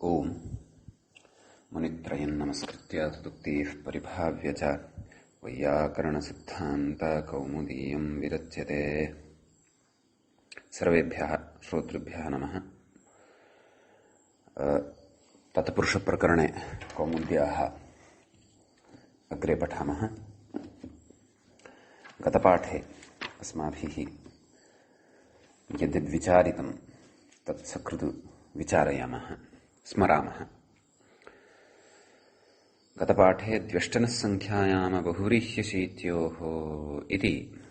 ओम मुनित्रयं नमस्कृत्य स्तुतिः परिभाव्य च वैयाकरणसिद्धान्तकौमुदीयं विरच्यते। सर्वेभ्यः श्रोतृभ्यः नमः। तत्पुरुषप्रकरणे कौमुद्याः अग्रे पठामः। गतपाठे अस्माभिः यद्विचारितं तत्सकृत् विचारयामः, स्मरामः। गतपाठे द्व्यष्टनसंख्यायाम बहुव्रीह्यशीत्योः इति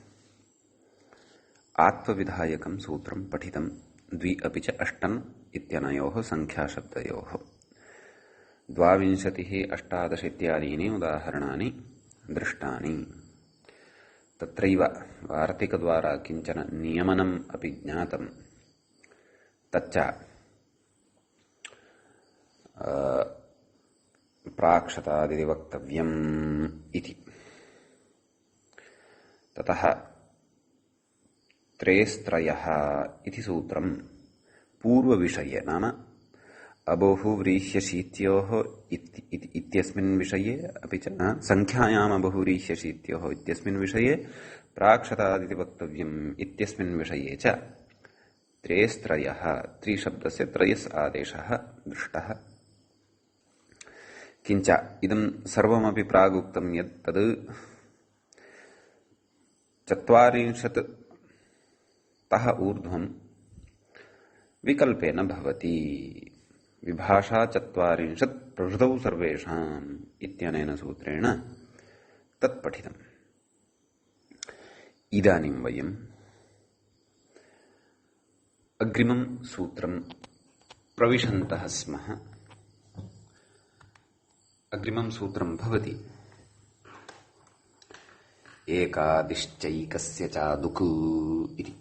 आत्वविधायकं सूत्रं पठितं। द्वि अपि च अष्टन् इत्यनयोः संख्याशब्दयोः 22, 18 इत्यादीनि उदाहरणानि दृष्टानि। तत्रैव वार्तिकद्वारा किञ्चन नियमनम् अपि ज्ञातं। तच्च प्राक्षतादिति वक्तव्यम् इति। ततः त्रेस्त्रयः इति सूत्रं पूर्वविषये, नाम अबहुव्रीह्यशीत्योः इत्यस्मिन् विषये, अपि च संख्यायाम् अबहुव्रीह्यशीत्योः इत्यस्मिन् विषये, प्राक्षतादिति वक्तव्यम् इत्यस्मिन् विषये च त्रेस्त्रयः, त्रिशब्दस्य त्रयस् आदेशः दृष्टः। किञ्च इदं सर्वमपि प्रागुक्तं यत् तद् 40तः ऊर्ध्वं विकल्पेन भवति। विभाषा 40 प्रभृतौ सर्वेषाम् इत्यनेन सूत्रेण तत्पठितम्। इदानीं वयम् अग्रिमं सूत्रं प्रविशन्तः स्मः। अग्रिमं सूत्रं भवति एकादिश्चैकस्य चादुक् इति।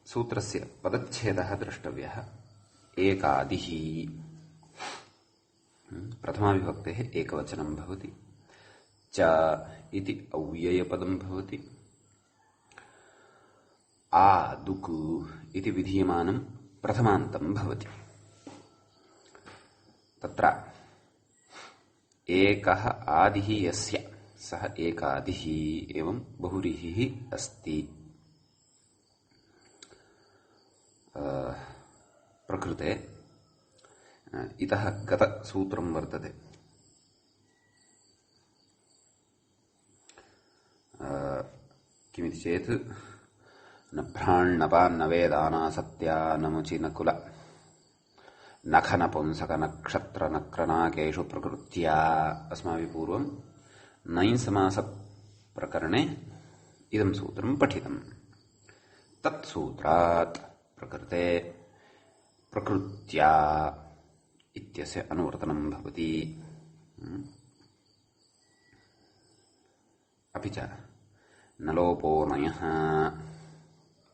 सूत्रस्य पदच्छेदः द्रष्टव्यः। एकादिः प्रथमाविभक्तेः एकवचनं भवति। च इति अव्ययपदं भवति। आदुक् इति विधीयमानं प्रथमान्तं भवति। तत्र एकः आदिः यस्य सः एकादिः एवं बहुव्रीहिः अस्ति। प्रकृते इतः गतसूत्रं वर्तते। किमिति चेत् नभ्राण्णपान्नवेदानासत्यानमुचिनकुल नखनपुंसकनक्षत्रनक्रनाकेषु प्रकृत्या। अस्माभिः पूर्वं नञ्-समासप्रकरणे इदं सूत्रं पठितम्। तत्सूत्रात् प्रकृते प्रकृत्या इत्यस्य अनुवर्तनं भवति। अपि च नलोपो नयः,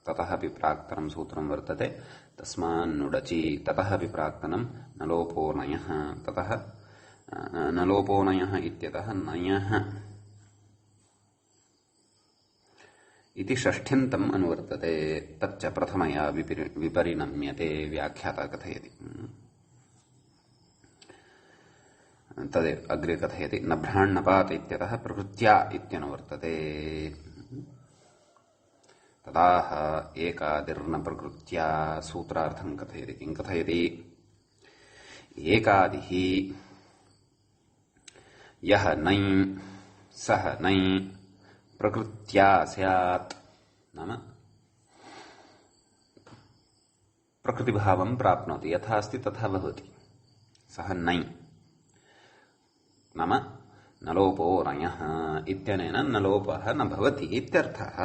ततः अपि प्राक्तनं सूत्रं वर्तते। तस्मान्नुडचि, ततः अपि प्राक्तनं नलोपो नयः। ततः नलोपो नयः इत्यतः नयः इति षष्ठ्यन्तम् अनुवर्तते। तच्च प्रथमया विपरिणम्यते, व्याख्याता कथयति। तदेव अग्रे कथयति। नभ्राण्णपात इत्यतः प्रकृत्या इत्यनुवर्तते। तदाह एकादिर्न प्रकृत्या सूत्रार्थं कथयति। किं कथयति? एकादिः यः नै सः नै प्रकृत्या स्यात्, नाम प्रकृतिभावं प्राप्नोति। यथा अस्ति तथा भवति। सः नै नाम नलोपो नयः इत्यनेन नलोपः न भवति इत्यर्थः।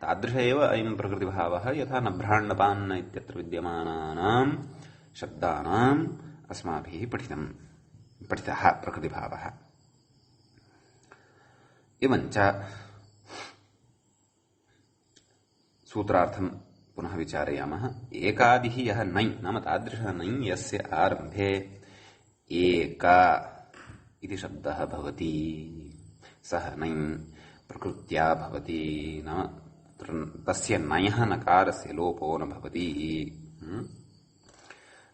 तादृश एव अयं प्रकृतिभावः, यथा नभ्राण्णपान्न इत्यत्र विद्यमानानां शब्दानाम् अस्माभिः पठितः प्रकृतिभावः। एवञ्च सूत्रार्थं पुनः विचारयामः। एकादिः यः नै, नाम तादृशः नै यस्य आरम्भे एक इति शब्दः भवति, सः नै प्रकृत्या भवति नाम तस्य नयः नकारस्य लोपो न भवति।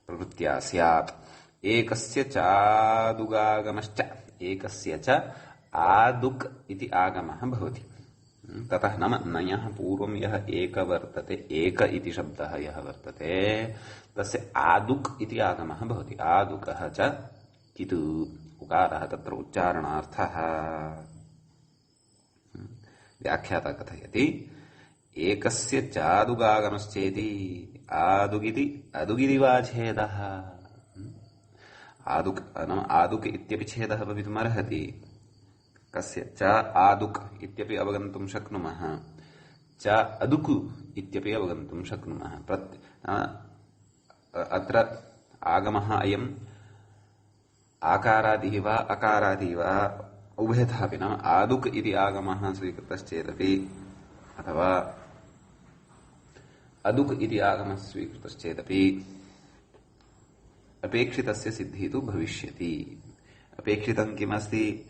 प्रकृत्या स्यात् एकस्य चादुगागमश्च एकस्य च आदुक् इति आगमः भवति। ततः नाम नयः पूर्वं यः एक वर्तते, एक इति शब्दः यः वर्तते तस्य आदुक् इति आगमः भवति। आदुकः च कितु उकारः तत्र उच्चारणार्थः। व्याख्याता कथयति एकस्य चादुगागमश्चेति आदुगिति अदुगिति वा छेदः। आदुक् नाम आदुक् इत्यपि छेदः भवितुमर्हति। कस्य च आदुक् इत्यपि अवगन्तुं शक्नुमः, च अदुक् इत्यपि अवगन्तुं शक्नुमः। अत्र आगमः अयम् आकारादिः वा अकारादिः वा उभयथापि नाम आदुक् इति आगमः स्वीकृतश्चेदपि अथवा अदुक् इति आगमः स्वीकृतश्चेदपि अपेक्षितस्य सिद्धिः तु भविष्यति। अपेक्षितं किमस्ति?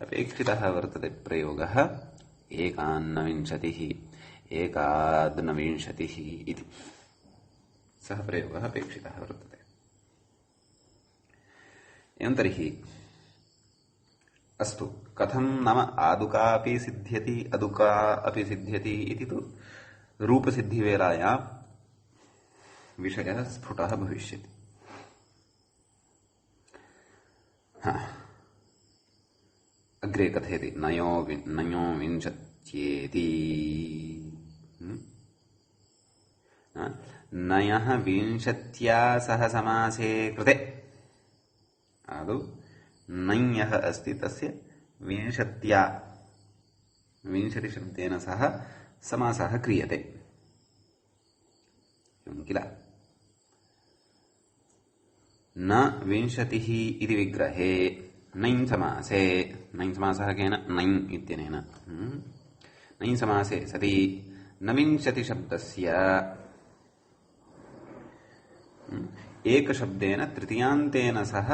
अपेक्षितः वर्तते प्रयोगः एकान्नविंशतिः एकाद्नविंशतिः इति। सः प्रयोगः अपेक्षितः वर्तते। एवं तर्हि अस्तु, कथं नाम आदुका अपि सिद्ध्यति अदुका अपि सिद्ध्यति इति तु रूपसिद्धिवेलायां विषयः स्फुटः भविष्यति। अग्रे कथयति नयो विंशत्येति। नयः विंशत्या सह समासे कृते। आदौ नञ्यः अस्ति तस्य विंशत्या विंशतिशब्देन सह समासः क्रियते। एवं किल? न विंशतिः इति विग्रहे नञ् समासे, नञ् समासः केन? नञ् इत्यनेन। नञ् समासे सति नविंशतिशब्दस्य एकशब्देन तृतीयान्तेन सह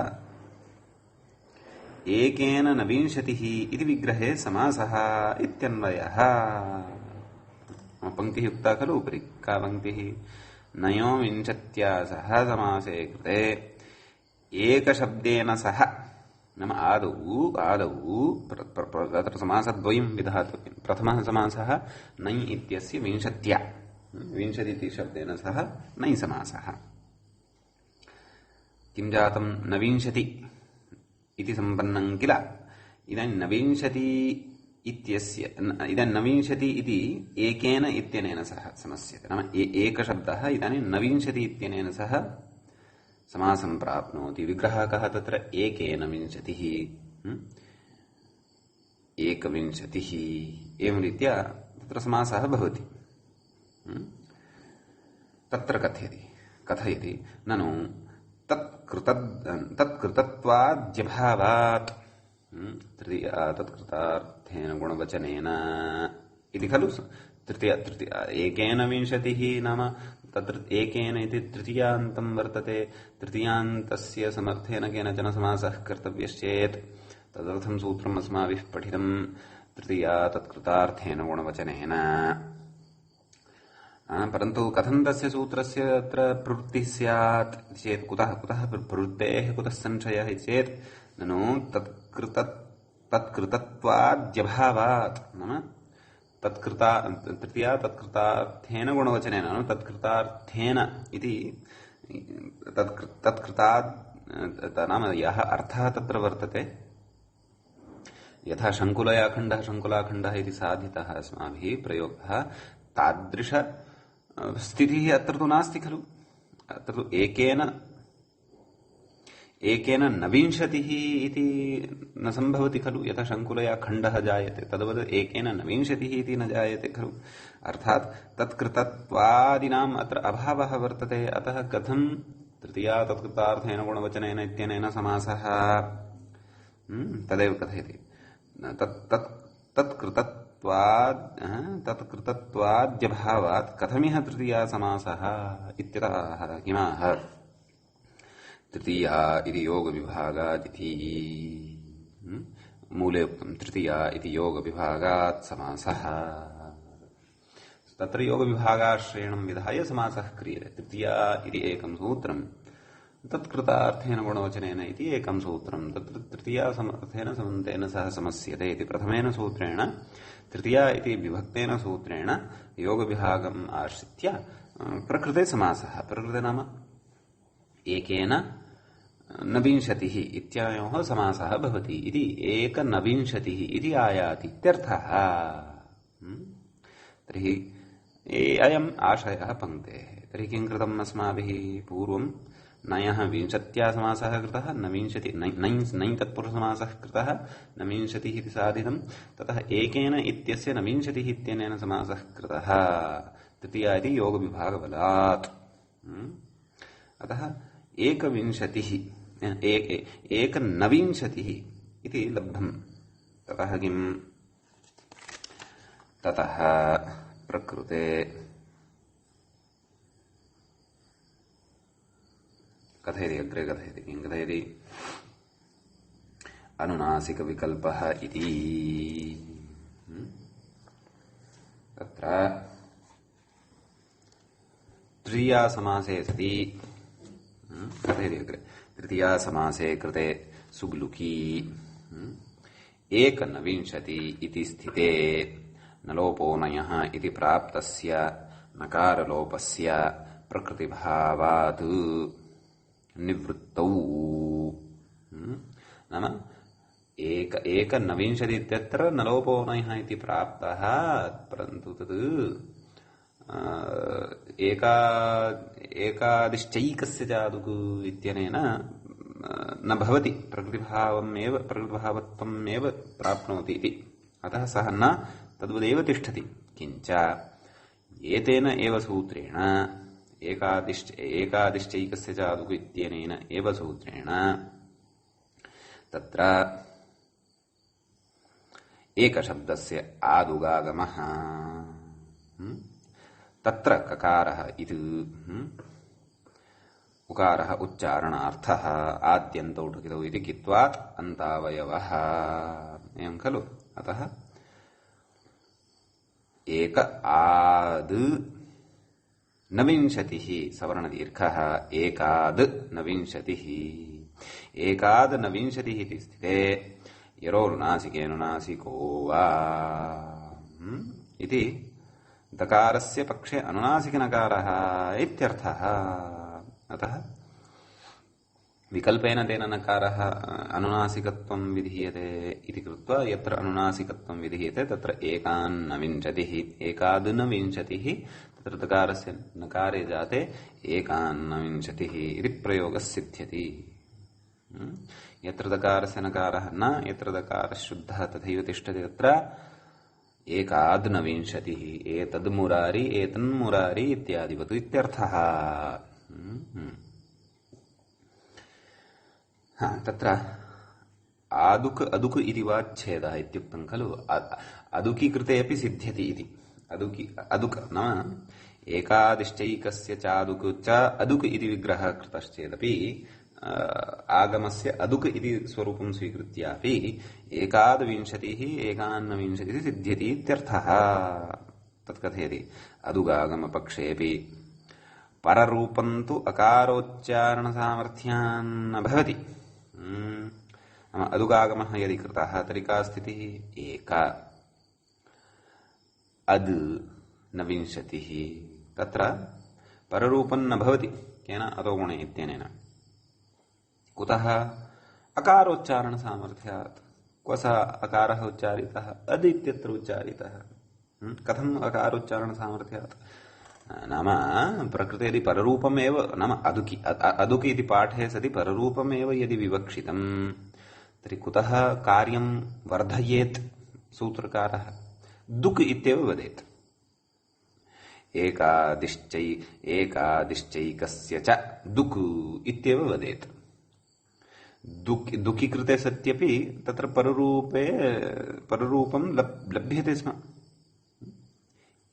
एकेन नविंशतिः इति विग्रहे समासः इत्यन्वयः। पङ्क्तिः उक्ता खलु उपरि। का पङ्क्तिः? नयोविंशत्या सह समासे कृते एकशब्देन सह नाम आदौ तत्र समासद्वयं विधातव्यं। प्रथमः समासः नै इत्यस्य विंशत्या, विंशति इति शब्देन सह नै समासः। किं जातं? नविंशति इति सम्पन्नं किल? इदानीं नविंशति इत्यस्य इदानीं नविंशति इति एकेन इत्यनेन सह समस्यते। नाम एकशब्दः इदानीं नविंशति इत्यनेन सह समासं प्राप्नोति। विग्रहः कः तत्र? एकेन विंशतिः, एकविंशतिः। एवं रीत्या तत्र समासः भवति। तत्र कथयति ननु तत्कृतत्वाद्यभावात् तत्कृतार्थेन गुणवचनेन इति खलु। तृतीया एकेन विंशतिः नाम तत्र एकेन इति तृतीयान्तं वर्तते। तृतीयान्तस्य समर्थेन केनचन समासः कर्तव्यश्चेत् तदर्थं सूत्रम् अस्माभिः पठितं। तृतीया तत्कृतार्थेन गुणवचनेन। परन्तु कथं तस्य सूत्रस्य अत्र प्रवृत्तिः स्यात् चेत् कुतः प्रवृत्तेः कुतः संशयः चेत् ननु तत्कृतत्वाद्यभावात् नाम तृतीया तत्कृतार्थेन गुणवचनेन तत्कृतार्थेन इति तत्कृतात् नाम यः अर्थः तत्र वर्तते। यथा शङ्कुलयाखण्डः शङ्कुलाखण्डः इति साधितः अस्माभिः प्रयोगः, तादृश स्थितिः अत्र तु नास्ति खलु। अत्र तु एकेन नविंशतिः इति न सम्भवति खलु। यथा शङ्कुलया खण्डः जायते तद्वत् एकेन नविंशतिः इति न जायते खलु। अर्थात् तत्कृतत्वादिनाम् अत्र अभावः वर्तते। अतः कथं तृतीया तत्कृतार्थेन गुणवचनेन इत्यनेन समासः? तदेव कथयति। तत्कृतत्वाद्यभावात् कथमिह तृतीया समासः इत्यतः किमाह? तृतीया इति योगविभागादिति मूले उक्तं तृतीया इति योगविभागात् समासः। तत्र योगविभागाश्रयणं विधाय समासः क्रियते। तृतीया इति एकं सूत्रं तत्कृतार्थेन गुणवचनेन इति एकं सूत्रं तत्र तृतीया समर्थेन समन्तेन सह समस्यते इति प्रथमेन सूत्रेण तृतीया इति विभक्तेन सूत्रेण योगविभागम् आश्रित्य प्रकृते समासः। प्रकृते नाम एकेन नविंशतिः इत्यायोः समासः भवति इति एकनविंशतिः इति आयाति इत्यर्थः। तर्हि अयम् आशयः पङ्क्तेः। तर्हि किं कृतम् अस्माभिः पूर्वं नयः विंशत्या समासः कृतः नञ् तत्पुरुषसमासः कृतः नविंशतिः इति साधितं ततः एकेन इत्यस्य नविंशतिः इत्यनेन समासः कृतः तृतीया इति योगविभागबलात्। अतः एकविंशतिः एकनविंशतिः इति लब्धम्। ततः किम् ततः प्रकृते कथयति अग्रे कथयति किं कथयति अनुनासिकविकल्पः इति तत्र तृतीया समासे सति कथयति अग्रे तृतीया समासे कृते सुब्लुकी एकनविंशति इति स्थिते नलोपोनयः इति प्राप्तस्य नकारलोपस्य प्रकृतिभावात् निवृत्तौ नाम एकनविंशति इत्यत्र नलोपोनयः इति प्राप्तः परन्तु तत् एकादिश्चैकस्य चादुक् इत्यनेन न भवति प्रकृतिभावत्वमेव प्राप्नोति इति। अतः सः न तद्वदेव तिष्ठति। किञ्च एतेन एव सूत्रेण एकादिश्चैकस्य चादुक् इत्यनेन एव सूत्रेण तत्र एकशब्दस्य आदुगागमः तत्र ककारः इति उकारः उच्चारणार्थः आद्यन्तौ ठकितौ इति कित्वात् अन्तावयवः एवं खलु। अतः एक आद् नविंशतिः सवर्णदीर्घः एकाद् नविंशतिः एकाद् नविंशतिः इति स्थिते यरोनुनासिकेनुनासिको वा इति दकारस्य पक्षे अनुनासिकनकारः इत्यर्थः। अतः विकल्पेन तेन नकारः अनुनासिकत्वं विधीयते इति कृत्वा यत्र अनुनासिकत्वं विधीयते तत्र एकान्नविंशतिः एकाद्नविंशतिः तत्र दकारस्य नकारे जाते एकान्नविंशतिः इति प्रयोगः सिद्ध्यति। यत्र दकारस्य नकारः न यत्र दकारः शुद्धः तथैव तिष्ठति तत्र एकाद्नविंशतिः एतद्मुरारी एतन्मुरारी इत्यादिवत् इत्यर्थः। तत्र आदुक् अदुक् इति वा छेदः इत्युक्तं खलु। अदुकि कृते अपि सिद्ध्यति इति। अदुक् नाम एकादिश्चैकस्य चादुक् च अदुक् इति विग्रहः कृतश्चेदपि आगमस्य अदुक् इति स्वरूपं स्वीकृत्यापि एकाद्विंशतिः एकान्नविंशतिः सिद्ध्यति इत्यर्थः। तत्कथयति अदुगागमपक्षेऽपि पररूपं तु अकारोच्चारणसामर्थ्यान्न भवति। अदुगागमः यदि कृतः तर्हि का स्थितिः एक अद् नविंशतिः तत्र पररूपं न भवति केन अतोगुणे इत्यनेन। कुतः अकारोच्चारणसामर्थ्यात्। क्व सः अकारः उच्चारितः अद् इत्यत्र उच्चारितः। कथम् अकारोच्चारणसामर्थ्यात् नाम प्रकृते यदि पररूपमेव नाम अदुकि इति पाठे सति पररूपमेव यदि विवक्षितं तर्हि कुतः कार्यं वर्धयेत् सूत्रकारः दुक् इत्येव वदेत्। एकादिश्चैकस्य च दुक् इत्येव वदेत्। दुखि कृते सत्यपि तत्र पररूपं लभ्यते स्म।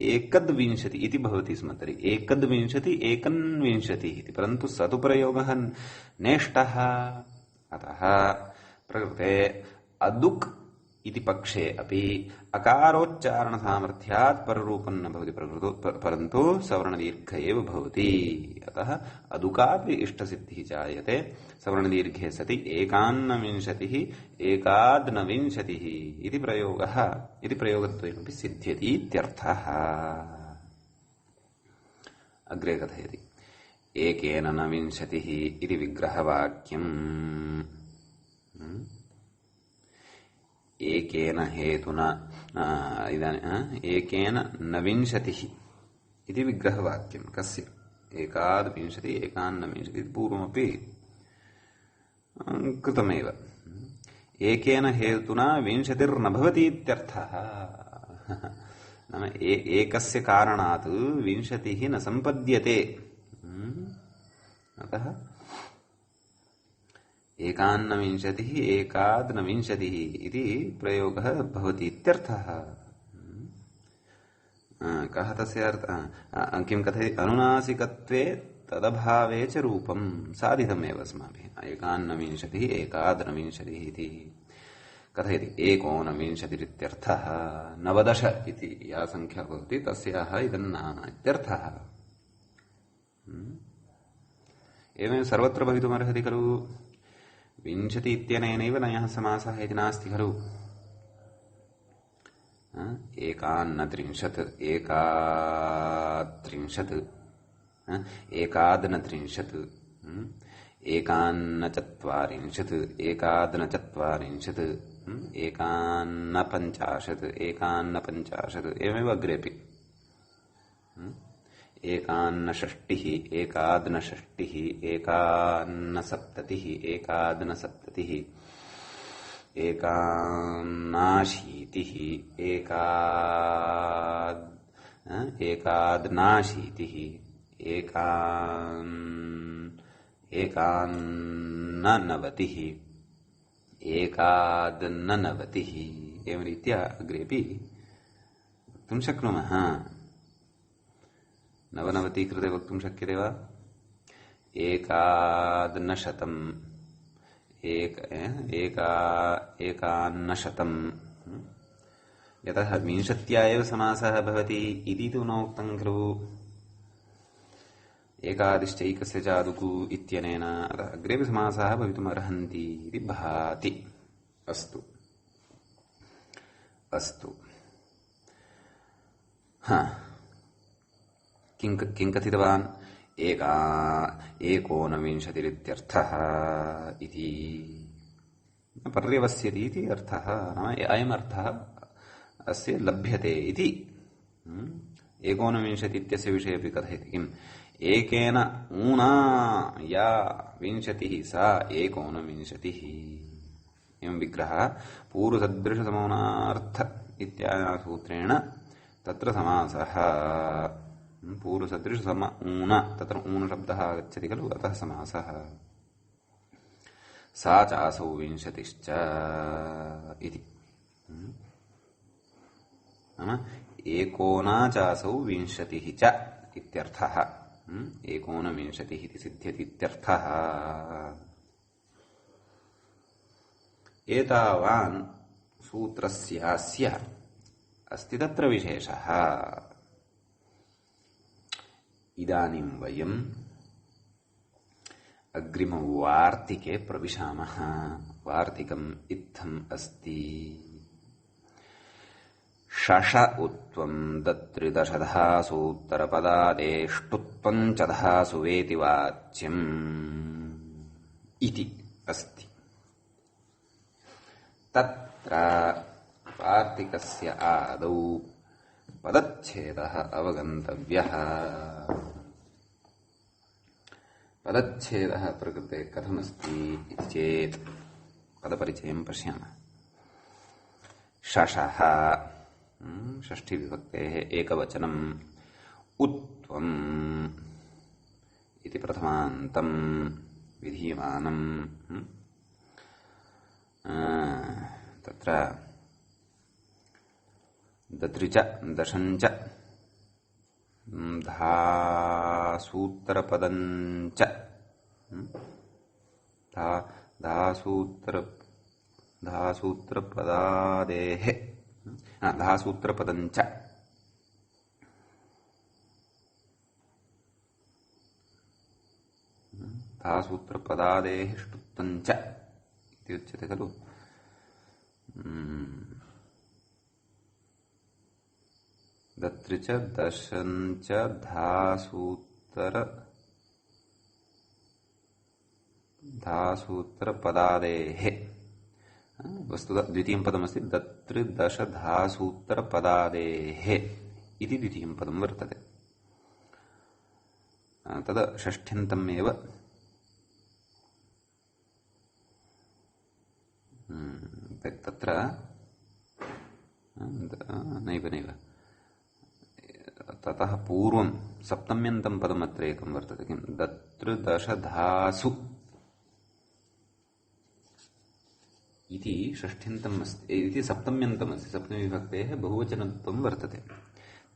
एकद्विंशति इति भवति स्म तर्हि एकद्विंशति एकन्विंशतिः इति। परन्तु स तु प्रयोगः नेष्टः। अतः प्रकृते अदुक् इति पक्षे अपि अकारोच्चारण सामर्थ्यात् पररूपं न भवति परन्तु सवर्णदीर्घ एव भवति। अतः अदुकापि इष्टसिद्धिः जायते सवर्णदीर्घे सति एकान्नविंशतिः एकाद्नविंशतिः इति प्रयोगः इति प्रयोगद्वयमपि सिद्ध्यति इत्यर्थः। अग्रे कथयति एकेन नविंशतिः इति विग्रहवाक्यम् एकेन हेतुना एकेन नविंशतिः इति विग्रहवाक्यं कस्य एकाद्विंशति एकान्नविंशति पूर्वमपि कृतमेव। एकेन हेतुना विंशतिर्न भवति इत्यर्थः। नाम एकस्य कारणात् विंशतिः न सम्पद्यते। अतः एकान्नविंशतिः एकाद्नविंशतिः इति प्रयोगः भवति इत्यर्थः। कः तस्य अर्थः किं कथयति अनुनासिकत्वे तदभावे च रूपं साधितमेव अस्माभिः। एकान्नविंशतिः एकाद्नविंशतिः इति कथयति एकोनविंशतिरित्यर्थः। नवदश इति या संख्या भवति तस्याः इदं नाम इत्यर्थः। एवं सर्वत्र भवितुमर्हति खलु। विंशति इत्यनेनैव नयः समासः इति नास्ति खलु। एकान्नत्रिंशत् एकात्रिंशत् एकाद्नत्रिंशत् एकान्नचत्वारिंशत् एकाद्नचत्वारिंशत् एकान्नपञ्चाशत् एकान्नपञ्चाशत् एवमेव अग्रेपि एकान्नषष्टिः एकाद्नषष्टिः एकान्नसप्ततिः एकाद्नसप्ततिः एकान्नाशीतिः एकाद्नाशीतिः एकान्ननवतिः एकाद्ननवतिः एवं रीत्या अग्रेपि वक्तुं शक्नुमः। नवनवति कृते वक्तुं शक्यते वा? एकाद्नशतम् एकान्नशतम्। यतः विंशत्या एव समासः भवति इति तु नोक्तं खलु। एकादिश्चैकस्य चादुकु इत्यनेन अतः अग्रेपि समासाः भवितुमर्हन्ति इति भाति। अस्तु अस्तु। किं कथितवान्? एकोनविंशतिरित्यर्थः इति पर्यवस्यति इति अर्थः। नाम अयमर्थः अस्य लभ्यते इति। एकोनविंशति इत्यस्य विषये अपि कथयति। किम्? एकेन ऊना या विंशतिः सा एकोनविंशतिः। एवं विग्रहः पूर्वसदृशसमोनार्थ इत्यादिना सूत्रेण तत्र समासः। पूर्वसदृशसम ऊन तत्र ऊन शब्दः आगच्छति खलु, अतः समासः। सा चासौ विंशतिश्च इति। नाम एकोना चासौ विंशतिः च इत्यर्थः। एकोनविंशतिः इति सिद्ध्यति इत्यर्थः। एतावान् सूत्रस्यास्य अस्ति तत्र विशेषः। इदानीं वयम् अग्रिमवार्तिके प्रविशामः। वार्तिकम् इत्थम् अस्ति। शश उत्त्वं दत्रिदशधासूत्तरपदादेष्टुत्वं च धासु वेति वाच्यम् इति अस्ति। तत्र वार्तिकस्य आदौ पदच्छेदः अवगन्तव्यः। पदच्छेदः प्रकृते कथमस्ति इति चेत् पदपरिचयं पश्यामः। शशः षष्ठीविभक्तेः एकवचनम् उत्त्वम् इति प्रथमान्तं विधीयमानम्। तत्र दत्रिच दशञ्च धासूत्तरपदञ्च धासूत्तर धासूत्रपदादेः धासूत्रपदञ्च धासूत्रपदादेः ष्टुत्वञ्च इति उच्यते खलु। दत्रि च दशञ्च धासूत्रपदादेः वस्तुतः द्वितीयं पदमस्ति दत्रि दश धासूत्रपदादेः इति द्वितीयं पदं वर्तते। तद् षष्ठ्यन्तमेव तत्र नैव ततः पूर्वं सप्तम्यन्तं पदमत्र एकं वर्तते। किं दत्रि दश धासु इति षष्ठ्यन्तम् अस्ति, इति सप्तम्यन्तम् अस्ति। सप्तमी विभक्तेः बहुवचनत्वं वर्तते।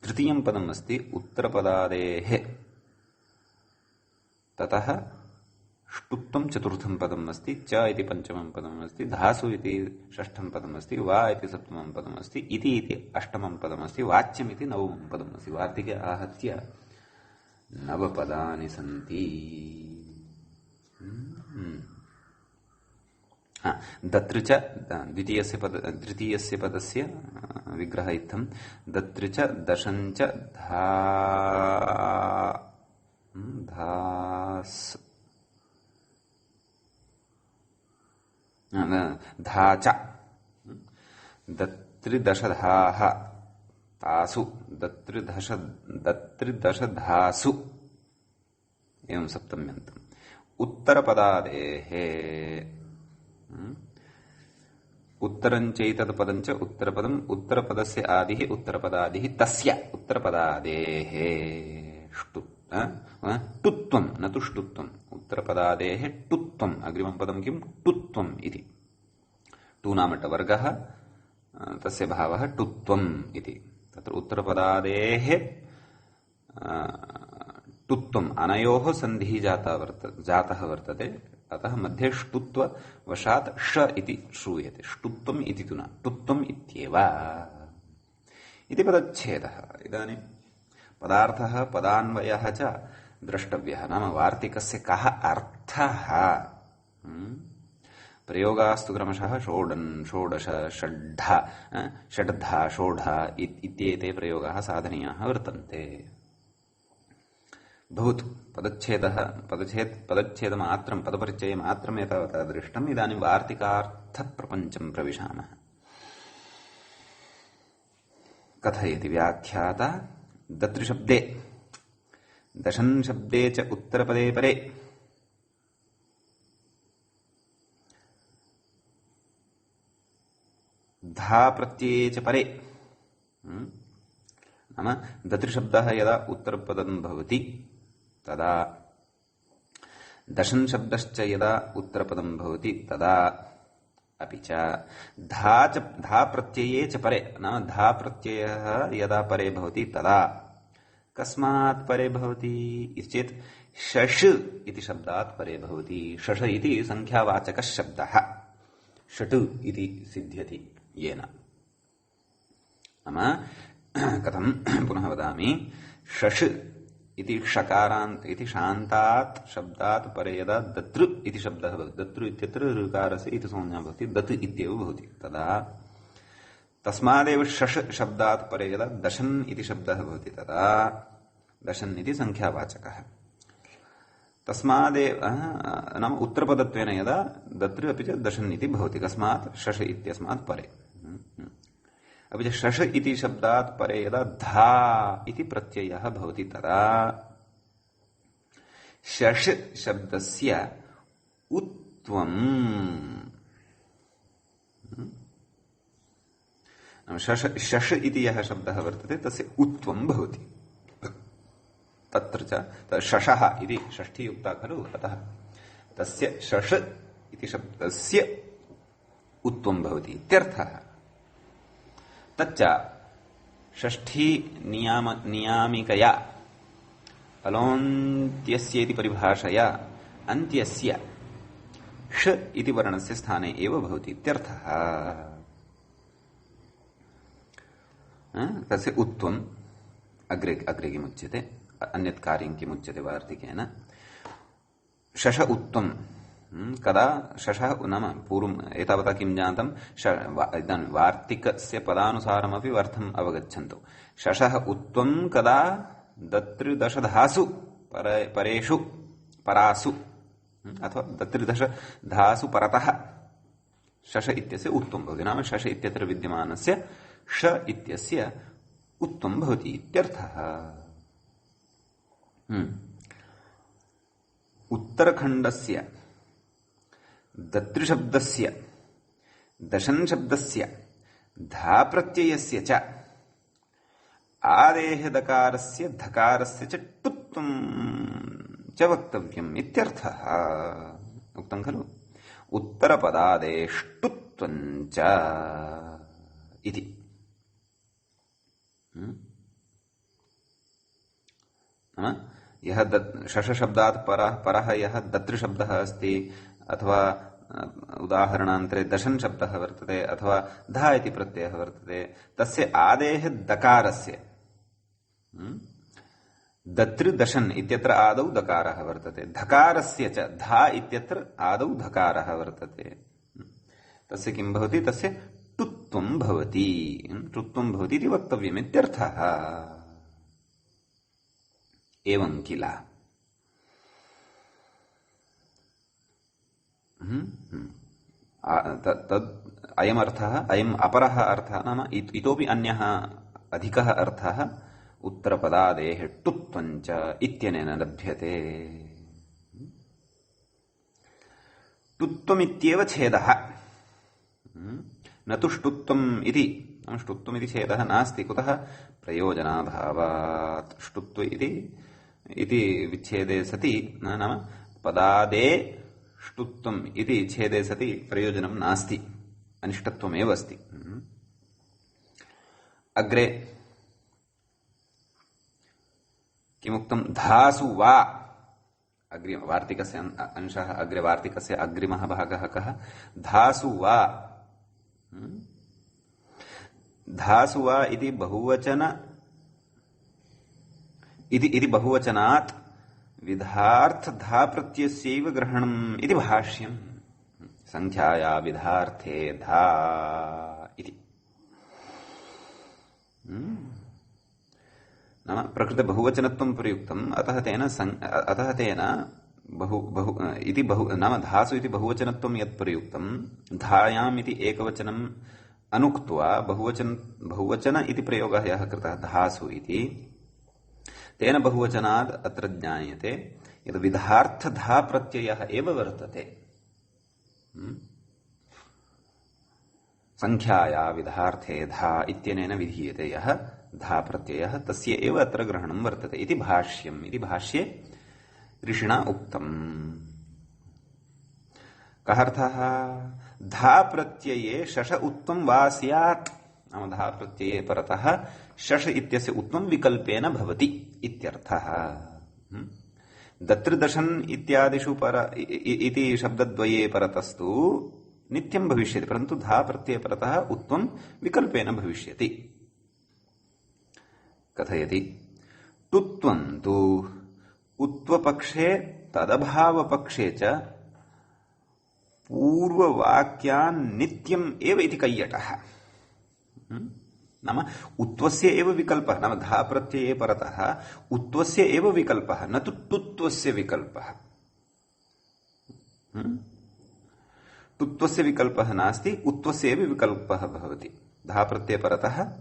तृतीयं पदम् अस्ति उत्तरपदादेः, ततः ष्टुत्वं चतुर्थं पदम् अस्ति, च इति पञ्चमं पदम् अस्ति, धासु इति षष्ठं पदम् अस्ति, वा इति सप्तमं पदम् अस्ति, इति अष्टमं पदम् अस्ति, वाच्यम् इति नवमं पदम् अस्ति। वार्तिके आहत्य नवपदानि सन्ति। दत्रि च तृतीयस्य पदस्य विग्रह इत्थं दत्रि च दशञ्च धाच दत्रिदशधाः तासु दत्रिदशधासु एवं सप्तम्यन्तम्। उत्तरपदादेः उत्तरञ्चैतत्पदञ्च उत्तरपदम् उत्तरपदस्य आदिः उत्तरपदादिः तस्य उत्तरपदादेः टुत्वं न तु ष्टुत्वम्। उत्तरपदादेः टुत्वम् अग्रिमं पदं किं टुत्वम् इति। टु नाम टवर्गः, तस्य भावः टुत्वम् इति। तत्र उत्तरपदादेः टुत्वम् अनयोः सन्धिः जातः वर्तते। अतः मध्ये ष्टुत्व वशात् ष इति श्रूयते। ष्टुत्वम् इति तु न टुत्वम् इत्येव इति पदच्छेदः। इदानीं पदार्थः पदान्वयः च द्रष्टव्यः। नाम वार्तिकस्य कः अर्थः। प्रयोगास्तु क्रमशः षोडश षड्धा षोढ इत्येते प्रयोगाः साधनीयाः वर्तन्ते। भवतु पदच्छेदमात्रं पदपरिचयमात्रम् एतावता दृष्टम्। इदानीं वार्तिकार्थप्रपञ्चं प्रविशामः। कथयति व्याख्याता दत्रिशब्दे दशन् शब्दे च उत्तरपदे परे धा प्रत्यये च परे। नाम दत्रिशब्दः यदा उत्तरपदं भवति तदा दशन् शब्दश्च यदा उत्तरपदं भवति तदा अपि च धा प्रत्यये च परे। नाम धा प्रत्ययः यदा परे भवति तदा कस्मात् परे भवति चेत् शश इति शब्दात् परे भवति। शश इति संख्यावाचकः शब्दः, षट् इति सिद्ध्यति येन। नाम कथं पुनः वदामि, शश इति षकारान्त इति शान्तात् शब्दात् परे यदा दतृ इति शब्दः भवति, दतृ इत्यत्र ऋकारस्य इति संज्ञा भवति, दत् इत्येव भवति, तदा तस्मादेव शश शब्दात् परे यदा दशन् इति शब्दः भवति तदा दशन् इति संख्यावाचकः। तस्मादेव नाम उत्तरपदत्वेन यदा दतृ अपि च दशन् इति भवति। कस्मात् शश इत्यस्मात् परे। अपि च शश इति शब्दात् परे यदा धा इति प्रत्ययः भवति तदा शश शब्दस्य उत्त्वम् शश इति यः शब्दः वर्तते तस्य उत्त्वं भवति। तत्र च शशः इति षष्ठीयुक्ता खलु, अतः तस्य शश इति शब्दस्य उत्त्वं भवति इत्यर्थः। तच्च षष्ठी नियामिकया अलोन्त्यस्य इति परिभाषया अन्त्यस्य ष इति वर्णस्य स्थाने एव भवति इत्यर्थः। तस्य उत्वम् अग्रे अग्रे किमुच्यते, अन्यत् कार्यं किमुच्यते वार्तिकेन। शश उत्वम्, कदा शशः नाम पूर्वम् एतावता किं ज्ञातम्, इदानीं वार्तिकस्य पदानुसारमपि अर्थम् अवगच्छन्तु। शशः उत्वम् कदा दत्रिदशधासु परेषु परासु अथवा दत्रिदशधासु परतः शश इत्यस्य उत्वम् भवति, नाम शश इत्यत्र विद्यमानस्य ष इत्यस्य उत्वम् भवति इत्यर्थः। उत्तरखण्डस्य दत्रिशब्दस्य दशन् शब्दस्य धा प्रत्ययस्य च आदेः दकारस्य धकारस्य च टुत्वम् च वक्तव्यम् इत्यर्थः। उक्तं खलु, उत्तरपदादेष्टुत्वम् च इति। नाम यः शशशब्दात् परः यः दत्रिशब्दः अस्ति, अथवा उदाहरणान्तरे दशन् शब्दः वर्तते, अथवा धा इति प्रत्ययः वर्तते, तस्य आदेः दकारस्य दत्रिदशन् इत्यत्र आदौ दकारः वर्तते, धकारस्य च धा इत्यत्र आदौ धकारः वर्तते। तस्य किं भवति, तस्य टुत्वं भवति, टुत्वं भवति इति वक्तव्यम् इत्यर्थः। एवं किल। तद् अयमर्थः, अयम् अपरः अर्थः, नाम इतोपि अन्यः अधिकः अर्थः उत्तरपदादेः टुत्वं च इत्यनेन लभ्यते। टुत्वमित्येव छेदः, न तु ष्टुत्वम् इति। ष्टुत्वम् इति छेदः नास्ति, कुतः, प्रयोजनाभावात्। ष्टुत्व इति विच्छेदे सति, नाम पदादे ष्टुत्वम् इति छेदे सति प्रयोजनं नास्ति, अनिष्टत्वमेव अस्ति। अग्रे किमुक्तं, धासु वा, अग्रिम वार्तिकस्य अंशः, अग्रे वार्तिकस्य अग्रिमः भागः कः, धासु वा। धासु वा इति बहुवचन इति बहुवचनात् विधार्थ धा प्रत्ययस्यैव ग्रहणम् इति भाष्यम्। संख्याया विधार्थे धा इति। नाम प्रकृते बहुवचनत्वं प्रयुक्तम्, अतः तेन बहु इति नाम धासु इति बहुवचनत्वं यत् प्रयुक्तं, धायाम् इति एकवचनम् अनुक्त्वा बहुवचन इति प्रयोगः यः कृतः धासु इति, तेन बहुवचनात् अत्र ज्ञायते यत् विधार्थ धा प्रत्ययः एव वर्तते। संख्याया विधार्थे धा इत्यनेन विधीयते यः धा प्रत्ययः, तस्य एव अत्र ग्रहणं वर्तते इति भाष्यम्। इति भाष्ये ऋषिणा उक्तम्। कः अर्थः, धा प्रत्यये शश उत्वं वा स्यात्, नाम धा प्रत्यये परतः शश इत्यस्य उत्वं विकल्पेन भवति इत्यर्थः। दत्रिदशन् इत्यादिषु इति शब्दद्वये परतस्तु नित्यं भविष्यति, परन्तु धा प्रत्यये परतः उत्वं विकल्पेन भविष्यति। कथयति, टुत्वं तु उत्वपक्षे तदभावपक्षे च पूर्ववाक्यान् नित्यम् एव इति कैयटः। नाम उत्वस्य एव विकल्पः, नाम धा प्रत्यये परतः उत्वस्य एव विकल्पः, न तु टुत्वस्य विकल्पः। टुत्वस्य विकल्पः नास्ति, उत्वस्य एव विकल्पः भवति। धा प्रत्यये परतः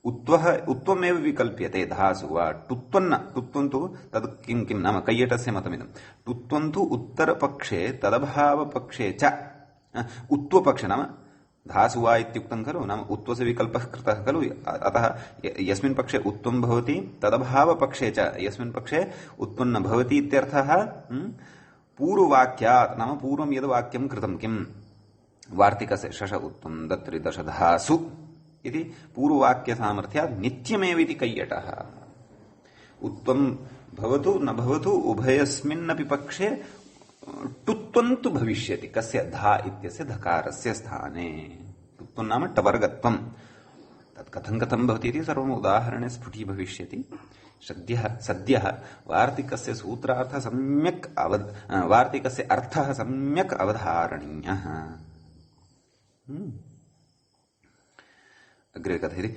उत्वमेव विकल्प्यते धासु वा। टुत्वं तु तद् किं नाम कैयटस्य मतमिदं। टुत्वं तु उत्तरपक्षे तदभावपक्षे च उत्वपक्षे, नाम धासु वा इत्युक्तं खलु, नाम उत्वस्य विकल्पः कृतः खलु, अतः यस्मिन् पक्षे उत्वं भवति तदभावपक्षे च यस्मिन् पक्षे उत्वं न भवति इत्यर्थः। पूर्ववाक्यात्, नाम पूर्वं यद् वाक्यं कृतं किं, वार्तिकस्य शश उत्वं दत्रिदशधासु इति पूर्ववाक्यसामर्थ्यात् नित्यमेव इति कैयटः। उत्वं भवतु न भवतु उभयस्मिन्नपि पक्षे टुत्वन्तु भविष्यति कस्य धा इत्यस्य धकारस्य स्थाने टुत्वं नाम टवर्गत्वं तत् कथं कथं भवति इति सर्वम् उदाहरणे स्फुटीभविष्यति सद्यः वार्तिकस्य सूत्रार्थः सम्यक् वार्तिकस्य अर्थः सम्यक् अवधारणीयः। अग्रे कथयति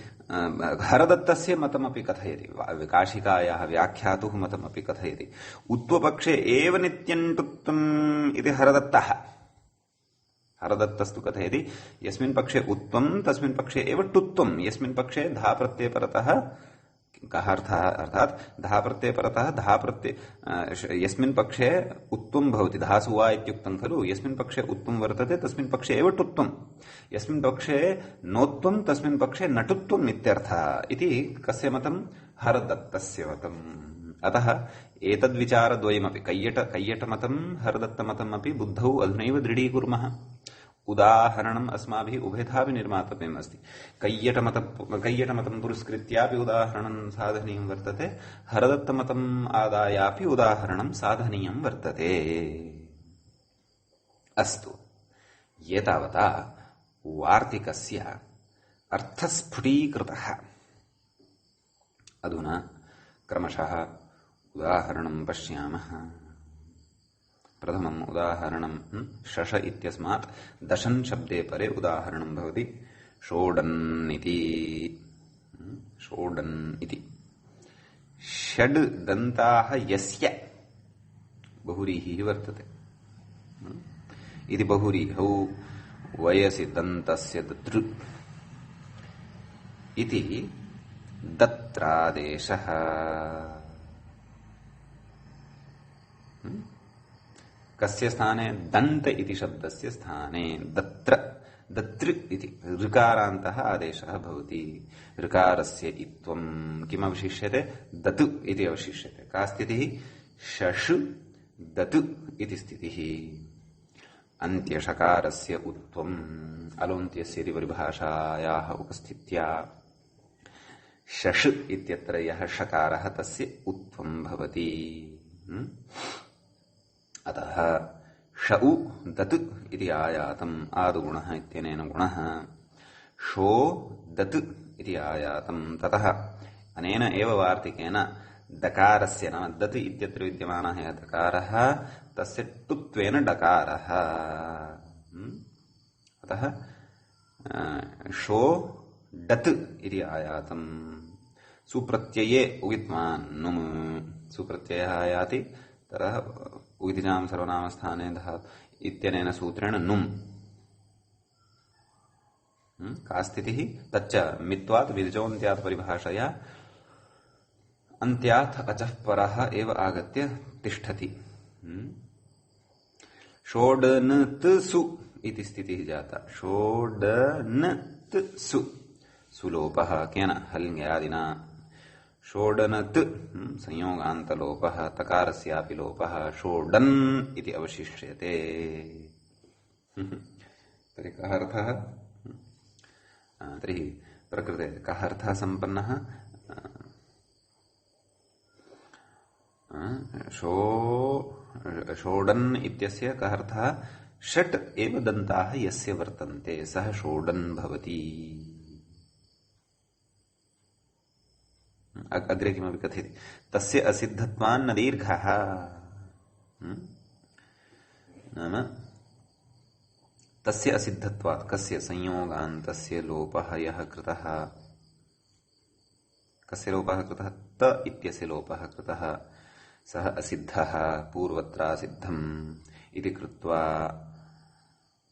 हरदत्तस्य मतमपि कथयति काशिकायाः व्याख्यातुः मतमपि कथयति उत्वपक्षे एव नित्यं टुत्वम् इति हरदत्तः हरदत्तस्तु कथयति यस्मिन् पक्षे उत्वं तस्मिन् पक्षे एव टुत्वं यस्मिन् पक्षे धा प्रत्यय परतः कः अर्थः अर्थात् धा प्रत्यय परतः धा प्रत्यय यस्मिन् पक्षे उत्वं भवति धासु वा इत्युक्तं खलु यस्मिन् पक्षे उत्वं वर्तते तस्मिन् पक्षे एव टुत्वं यस्मिन् पक्षे नोत्वं तस्मिन् पक्षे नटुत्वम् इत्यर्थः इति कस्य मतं हरदत्तस्य मतम्। अतः एतद्विचारद्वयमपि कैयटमतं हरदत्तमतमपि बुद्धौ अधुनैव दृढीकुर्मः। उदाहरणम् अस्माभिः उभयथापि निर्मातव्यम् अस्ति। कैयटमतं पुरस्कृत्यापि उदाहरणं साधनीयं वर्तते हरदत्तमतम् आदायापि उदाहरणं साधनीयं वर्तते। अस्तु एतावता वार्तिकस्य अर्थस्फुटीकृतः। अधुना क्रमशः उदाहरणं पश्यामः। प्रथमम् उदाहरणं शश इत्यस्मात् दशन् शब्दे परे उदाहरणं भवति षोडन् इति षड् दन्ताः यस्य बहुव्रीहिः वर्तते इति बहुव्रीहौ वयसि दन्तस्य दतृ इति दत्रादेशः कस्य स्थाने दन्त इति शब्दस्य स्थाने दतृ इति ऋकारान्तः आदेशः भवति। ऋकारस्य इत्वं किम् अवशिष्यते दतु इति अवशिष्यते। का स्थितिः शशु दतु इति स्थितिः। अन्त्यषकारस्य उत्वम् अलोन्त्यस्य इति परिभाषायाः उपस्थित्या शश इत्यत्र यः षकारः तस्य उत्वं भवति। अतः शउ दत् इति आयातम् आदुगुणः इत्यनेन गुणः शो दत् इति आयातम्। ततः अनेन एव वार्तिकेन दकारस्य नाम दत् इत्यत्र विद्यमानः यः दकारः तस्य टुत्वेन डकारः। अतः शो डत् इति आयातम्। सुप्रत्यये उगित्वान् नुम् सुप्रत्ययः आयाति ततः उगितिनाम सर्वनामस्थाने धा इत्यनेन सूत्रेण नुम्। का स्थितिः तच्च मित्वात् विरजोऽन्त्यात् परिभाषया अन्त्यात् अचः परः एव आगत्य तिष्ठति। षोडनतसु इति स्थितिः जाता। षोडनतसु सुलोपः केन हल्ङ्यादिना षोडनत् संयोगान्तलोपः तकारस्यापि लोपः षोडन् इति अवशिष्यते। तर्हि कः अर्थः तर्हि प्रकृते कः अर्थः सम्पन्नः षोडन् इत्यस्य कः अर्थः षट् एव दन्ताः यस्य वर्तन्ते सः षोडन् भवति। अग्रे किमपि कथयति तस्य असिद्धत्वान्न दीर्घः नाम तस्य असिद्धत्वात् कस्य संयोगान्तस्य लोपः यः कृतः कस्य लोपः कृतः त इत्यस्य लोपः कृतः सः असिद्धः पूर्वत्रासिद्धम् इति कृत्वा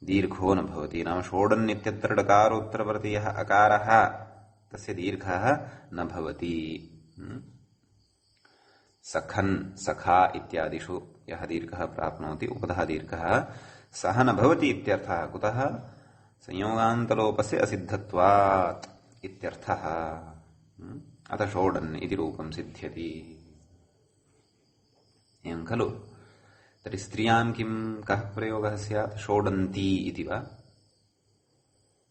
दीर्घो न भवति। नाम षोडन् इत्यत्र डकारोत्तरवर्ति यः अकारः तस्य दीर्घः न भवति। सखन् सखा इत्यादिषु यः दीर्घः प्राप्नोति उपधः दीर्घः सः न भवति इत्यर्थः। कुतः संयोगान्तलोपस्य असिद्धत्वात् इत्यर्थः। अतः षोडन् इति रूपं सिद्ध्यति। एवं खलु। तर्हि स्त्रियां किं कः प्रयोगः स्यात् षोडन्ती इति वा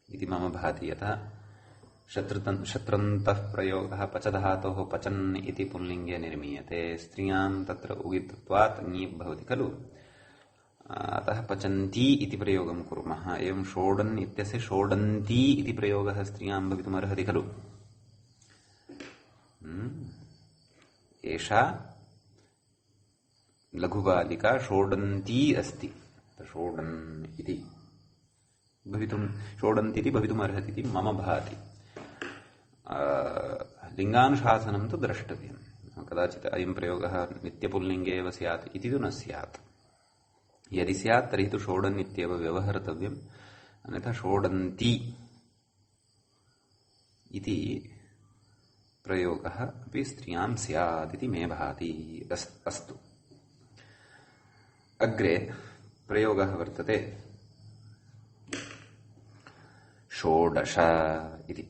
इति मम भाति। यतः शत्रन्तः प्रयोगः पचधातोः पचन् इति पुल्लिङ्गे निर्मीयते। स्त्रियां तत्र उगित्वात् ङीप् भवति खलु। अतः पचन्ती इति प्रयोगं कुर्मः। एवं षोडन् इत्यस्य षोडन्ती इति प्रयोगः स्त्रियां भवितुमर्हति खलु। एषा लघुबालिका षोडन्ती अस्ति। षोडन् इति भवितुमर्हति इति मम भाति। लिङ्गानुशासनं तु द्रष्टव्यम्। कदाचित् अयं प्रयोगः नित्यपुल्लिङ्गे एव स्यात् इति तु न स्यात्। यदि स्यात् तर्हि तु षोडन् इत्येव व्यवहर्तव्यम्। अन्यथा षोडन्ती इति प्रयोगः अपि स्त्रियां स्यात् इति मे भाति। अस्तु, अग्रे प्रयोगः वर्तते षोडश इति।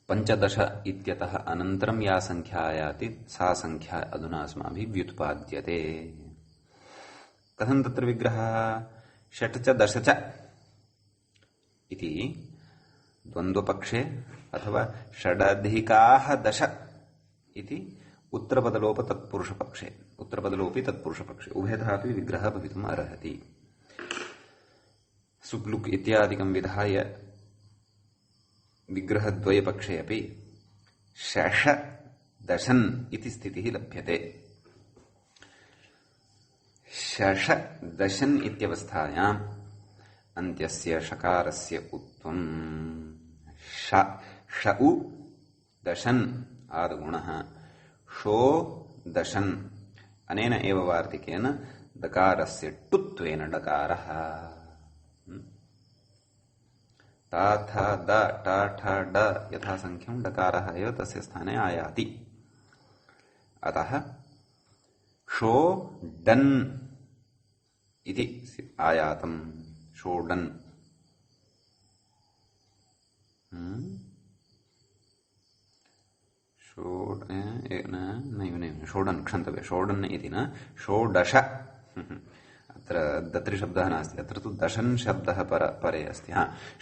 15 इत्यतः अनन्तरं या संख्या आयाति सा संख्या अधुना अस्माभिः व्युत्पाद्यते। कथं तत्र विग्रहः? 6 च 10 च इति द्वन्द्वपक्षे अथवा 6+10 इति उत्तरपदलोपि तत्पुरुषपक्षे उभयथापि विग्रहः भवितुम् अर्हति। सुप्लुक् इत्यादिकं विधाय विग्रहद्वयपक्षे अपि शश दशन् इति स्थितिः लभ्यते। शश दशन् इत्यवस्थायाम् अन्त्यस्य षकारस्य उत्वम् षउ दशन् आदगुणः शो दशन्। अनेन एव वार्तिकेन दकारस्य टुत्वेन डकारः ता था द टा ठा ड यथासंख्यं डकारः एव तस्य स्थाने आयाति। अतः शो डन् इति आयातम्। षोडन् षोडन् क्षन्तव्य। षोडन् इति न षोडश। अत्र दत्रिशब्दः नास्ति, अत्र तु दशन् शब्दः परे अस्ति।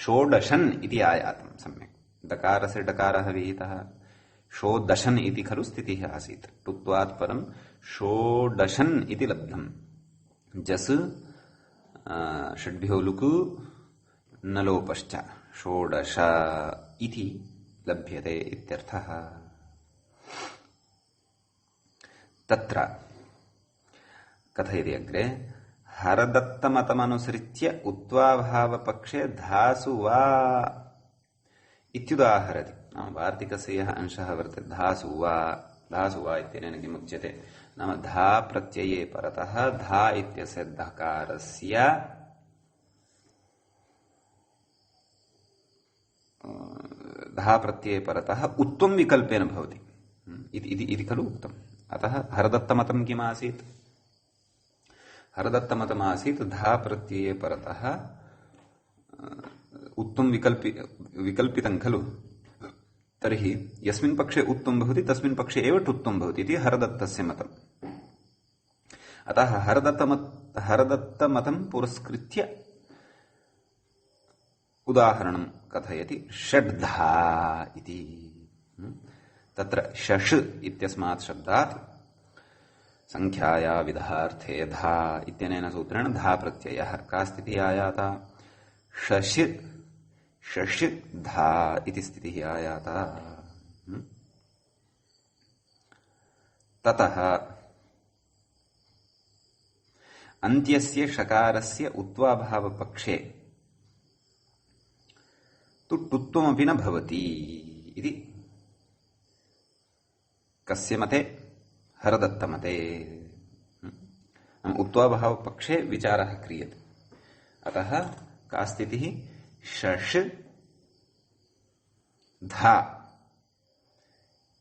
षोडशन् इति आयातं सम्यक्। दकारस्य डकारः विहितः। षोडशन् इति खलु स्थितिः आसीत्। टुत्वात् परं षोडशन् इति लब्धम्। जस् षड्भ्यो लुक् न लोपश्च षोडश इति लभ्यते इत्यर्थः। तत्र कथयति अग्रे हरदत्तमतमनुसृत्य उत्वाभावपक्षे धासु वा इत्युदाहरति। नाम वार्तिकस्य यः अंशः वर्तते धासु वा इत्यनेन किमुच्यते? नाम धा प्रत्यये परतः धा इत्यस्य धकारस्य धा प्रत्यये परतः उत्वं विकल्पेन भवति इति खलु उक्तम्। अतः हरदत्तमतं किमासीत्? हरदत्तमतमासीत् धा प्रत्यये परतः उत्तम विकल्पितं खलु। तर्हि यस्मिन् पक्षे उत्तम भवति तस्मिन् पक्षे एव टुत्वं भवति इति हरदत्तस्य मतम्। अतः हरदत्तमतं पुरस्कृत्य उदाहरणं कथयति षड्धा इति। तत्र शश इत्यस्मात् शब्दात् संख्याया विधार्थे धा इत्यनेन सूत्रेण धा प्रत्ययः। का स्थितिः आयाता? शश धा इति स्थितिः आयाता। ततः अन्त्यस्य षकारस्य उत्वाभावपक्षे तु टुत्वमपि न भवति इति कस्य मते? हरदत्तमते। उत्वाभावपक्षे विचारः क्रियते। अतः का स्थितिः? शश धा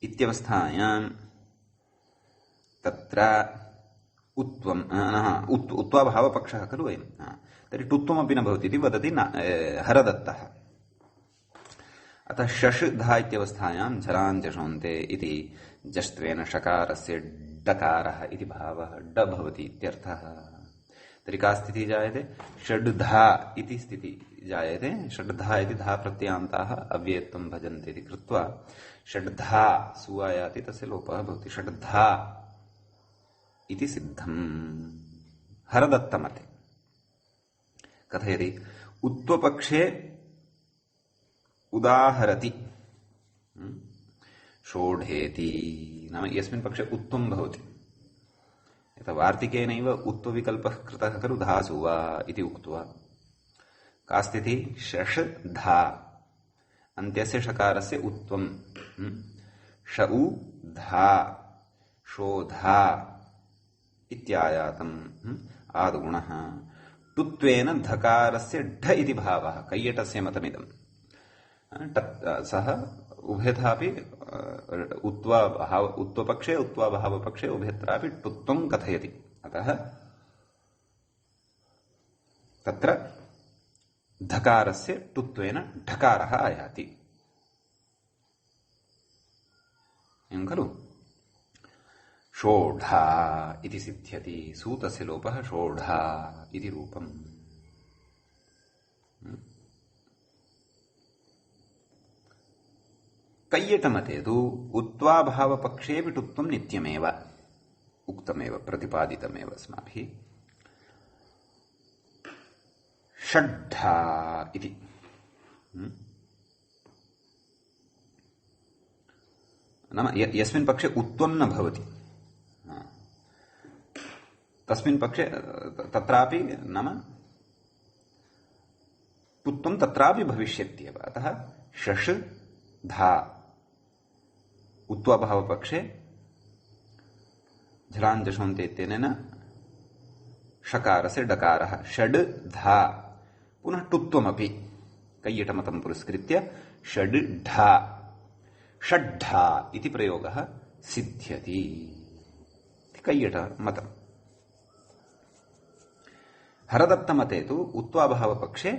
इत्यवस्थायां तत्र उत्वम् उत्वाभावपक्षः खलु वयं। तर्हि टुत्वमपि न भवति इति वदति हरदत्तः। अतः शश धा इत्यवस्थायां झलाञ्जषोन्ते इति जष्ट्वेन षकारस्य डकारः इति भावः ड भवति इत्यर्थः। तर्हि का स्थितिः जायते? षड्धा इति स्थितिः जायते। षड्धा इति धा प्रत्ययान्ताः अव्ययत्वं भजन्ते इति कृत्वा षड्धा सुआयाति तस्य लोपः भवति। षड्धा इति सिद्धम् हरदत्तमते कथयति उत्वपक्षे उदाहरति षोढेति नाम यस्मिन् पक्षे उत्वं भवति यथा वार्तिकेनैव उत्वविकल्पः कृतः खलु धासु वा इति उक्त्वा का स्थितिः शश धा अन्त्यस्य षकारस्य उत्वं षउ धा शोधा इत्यायातम् आद्गुणः टुत्वेन धकारस्य ढ इति भावः कैयटस्य मतमिदम् सः उभयथापि उत्वपक्षे उत्वाभावपक्षे उभयत्रापि टुत्वं कथयति अतः तत्र धकारस्य टुत्वेन ढकारः आयाति एवं खलु षोढा इति सिद्ध्यति सूतस्य लोपः षोढा इति रूपम् कैयटमते तु उत्वाभावपक्षेऽपि टुत्वं नित्यमेव उक्तमेव प्रतिपादितमेव अस्माभिः षड्ढा इति नाम यस्मिन् पक्षे उत्वं न भवति तस्मिन् पक्षे तत्रापि नाम टुत्वं तत्रापि भविष्यत्येव अतः शश धा उत्वाभावपक्षे झलाञ्जषोन्ते इत्यनेन षकारस्य डकारः षड् धा पुनः टुत्वमपि कैयटमतं पुरस्कृत्य षड् ढा षड्ढा इति प्रयोगः सिद्ध्यति कैयटमतम् हरदत्तमते तु उत्वाभावपक्षे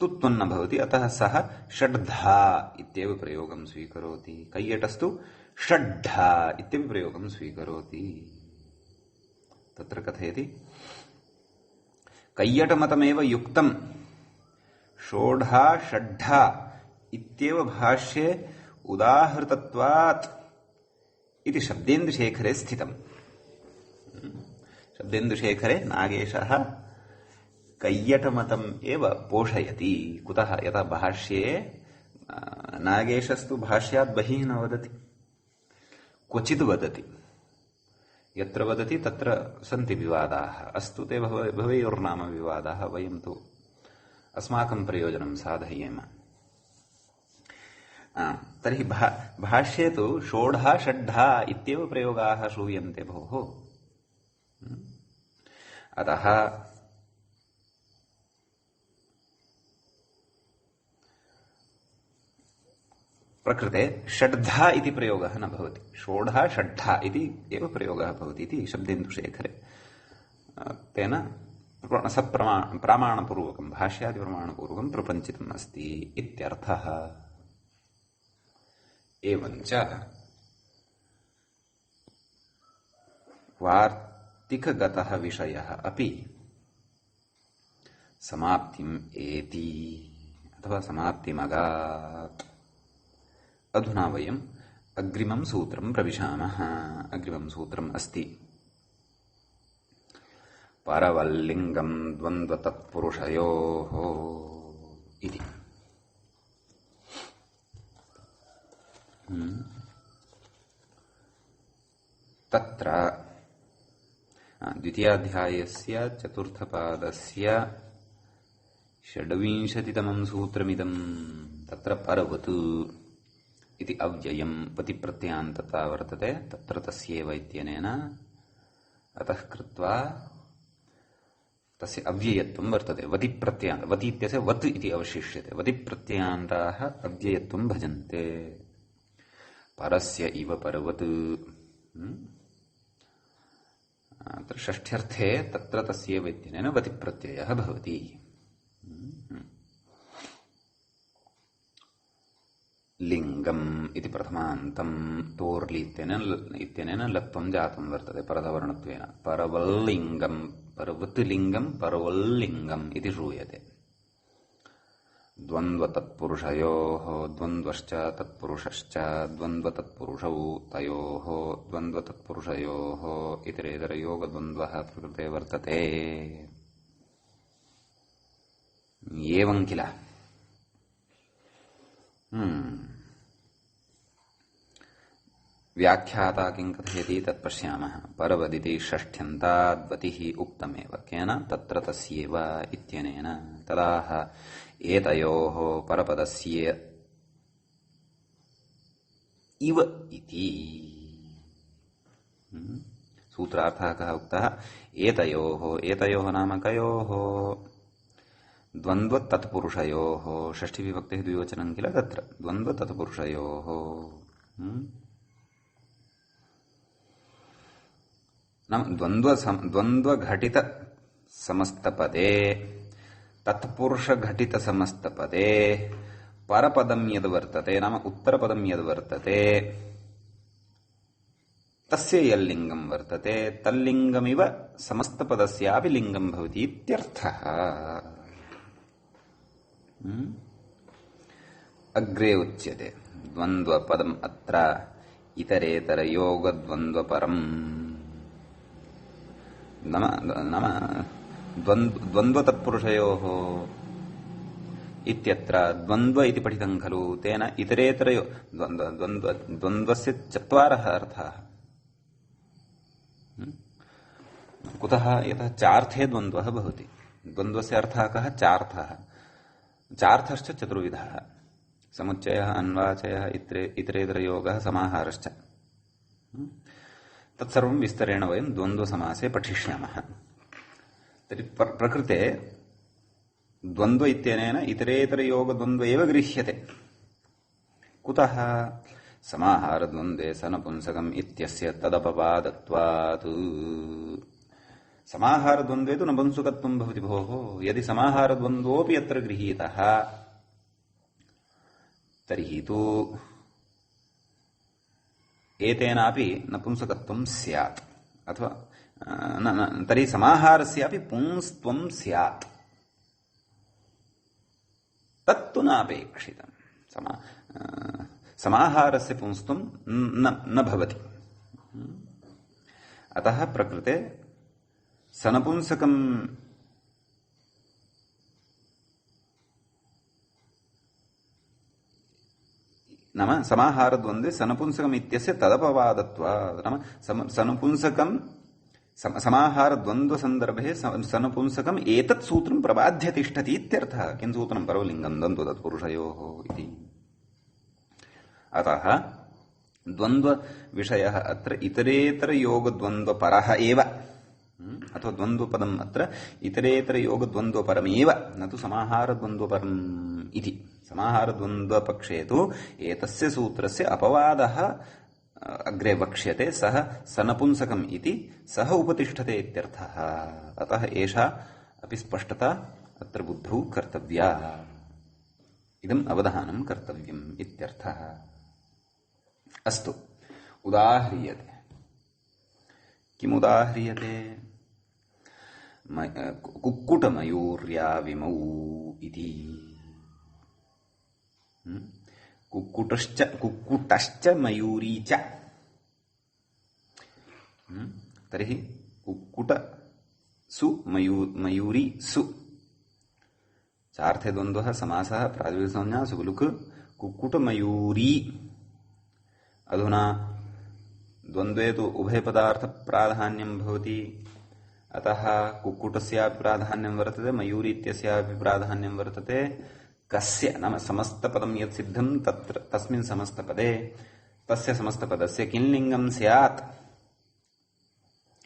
तुत्वं न भवति अतः सः षड्धा इत्येव प्रयोगं स्वीकरोति कैयटस्तु षड्ढा इत्येव प्रयोगं स्वीकरोति तत्र कथयति कैयटमतमेव युक्तं षोढा षड्ढा इत्येव भाष्ये उदाहृतत्वात् इति शब्देन्दुशेखरे स्थितम् शब्देन्दुशेखरे नागेशः कैयटमतम् एव पोषयति कुतः यथा भाष्ये नागेशस्तु भाष्यात् बहिः न वदति क्वचित् वदति यत्र वदति तत्र सन्ति विवादाः अस्तु ते भवेयुर्नाम विवादाः वयं तु अस्माकं प्रयोजनं साधयेम तर्हि भाष्ये तु षोढा षड्ढा इत्येव प्रयोगाः श्रूयन्ते भोः अतः प्रकृते षड्धा इति प्रयोगः न भवति षोढा षड्ढा इति एव प्रयोगः भवति इति शब्देन्दुशेखरे तेन प्रामाणपूर्वकं भाष्यादिप्रमाणपूर्वकं प्रपञ्चितम् अस्ति इत्यर्थः एवञ्च वार्तिकगतः विषयः अपि समाप्तिम् एति अथवा समाप्तिमगात् अधुना वयम् अग्रिमं सूत्रं प्रविशामः अग्रिमं सूत्रम् अस्ति परवल्लिङ्गं द्वन्द्वतत्पुरुषयोः इति तत्र द्वितीयाध्यायस्य चतुर्थपादस्य षड्विंशतितमं सूत्रमिदं तत्र परवत् इति अव्ययं पतिप्रत्ययान्तता वर्तते तत्र तस्यैव इत्यनेन अतः कृत्वा तस्य अव्ययत्वं वर्तते वतिप्रत्ययान्त वति इत्यस्य वत् इति अवशिष्यते वतिप्रत्ययान्ताः अव्ययत्वं भजन्ते परस्य इव परवत् अत्र षष्ठ्यर्थे तत्र तस्यैव इत्यनेन वतिप्रत्ययः भवति लिंगम इति प्रथमान्तं तोर्लि इत्यनेन लत्वं जातं वर्तते परधवर्णत्वेन परवल्लिङ्गं परवत् लिङ्गं परवल्लिङ्गम् इति श्रूयते द्वन्द्वतत्पुरुषयोः द्वन्द्वश्च तत्पुरुषश्च द्वन्द्वतत्पुरुषौ तयोः द्वन्द्वतत्पुरुषयोः इतरेतरयोगद्वन्द्वः प्रकृते वर्तते। एवं किल। व्याख्याता किं कथयति तत्पश्यामः। परवदिति षष्ठ्यन्ताद्वतिः उक्तमेव केन तत्र तस्यैव इत्यनेन तदाह एतयोः परपदस्य इव इति। सूत्रार्थः कः उक्तः? एतयोः नाम कयोः? द्वन्द्वतत्पुरुषयोः। षष्ठीविभक्तिः द्विवचनं किल तत्र द्वन्द्वतत्पुरुषयोः। नाम द्वन्द्वघटित समस्तपदे तत्पुरुषघटित समस्तपदे परपदं यद् वर्तते नाम उत्तरपदं यद् वर्तते तस्य यल्लिङ्गं वर्तते तल्लिङ्गमिव समस्तपदस्यापि लिङ्गं भवति इत्यर्थः। अग्रे उच्यते द्वन्द्वपदम् अत्र इतरेतरयोगद्वन्द्वपरम्। नाम द्वन्द्वतत्पुरुषयोः इत्यत्र द्वन्द्व इति पठितं खलु तेन इतरेतरयो द्वन्द्वस्य चत्वारः अर्थाः। कुतः? यतः चार्थे द्वन्द्वः भवति। द्वन्द्वस्य अर्थः कः? चार्थः। चार्थश्च चतुर्विधः। समुच्चयः, अन्वाचयः, इतरेतरयोगः, समाहारश्च। तत्सर्वं विस्तरेण वयं द्वन्द्वसमासे पठिष्यामः। तर्हि प्रकृते द्वन्द्व इत्यनेन इतरेतरयोगद्वन्द्व एव गृह्यते। कुतः? समाहारद्वन्द्वे सनपुंसकम् इत्यस्य तदपवादत्वात्। समाहारद्वन्द्वे तु नपुंसकत्वं भवति भोः। यदि समाहारद्वन्द्वोऽपि अत्र गृहीतः तर्हि तु एतेनापि नपुंसकत्वं स्यात्। अथवा तर्हि समाहारस्यापि पुंस्त्वं स्यात्। तत्तु नापेक्षितम्। समाहारस्य पुंस्त्वं न भवति। अतः प्रकृते सनपुंसकम् नाम समाहारद्वन्द्वे सनपुंसकम् इत्यस्य तदपवादत्वात्। नाम सनपुंसकम् समाहारद्वन्द्वसन्दर्भे सनपुंसकम् एतत् सूत्रं प्रबाध्य तिष्ठति इत्यर्थः। किं सूत्रं? परवलिङ्गं द्वन्द्वतत्पुरुषयोः इति। अतः द्वन्द्वविषयः अत्र इतरेतरयोगद्वन्द्वपरः एव। अथवा द्वन्द्वपदम् अत्र इतरेतरयोगद्वन्द्वपरमेव न तु समाहारद्वन्द्वपरम् इति। समाहारद्वन्द्वपक्षे तु एतस्य सूत्रस्य अपवादः अग्रे वक्ष्यते। सः सनपुंसकम् इति सः उपतिष्ठते इत्यर्थः। अतः एषा अपि स्पष्टता अत्र बुद्धौ कर्तव्या। इदम् अवधानं कर्तव्यम् इत्यर्थः। अस्तु, उदाह्रियते। किमुदाह्रियते? कुक्कुटमयूर्याविमौ इति। कुक्कुटश्च मयूरी च। तर्हि कुक्कुटसु मयूरी सु। चार्थे द्वन्द्वः समासः प्रातिपदिकसंज्ञा सुबलुक् कुक्कुटमयूरी। अधुना द्वन्द्वे तु उभयपदार्थप्राधान्यं भवति। अतः कुक्कुटस्यापि प्राधान्यं वर्तते, मयूरी इत्यस्यापि प्राधान्यं वर्तते। कस्य नाम समस्तपदं यत् सिद्धं तत्र तस्मिन् समस्तपदे तस्य समस्तपदस्य किंलिङ्गं स्यात्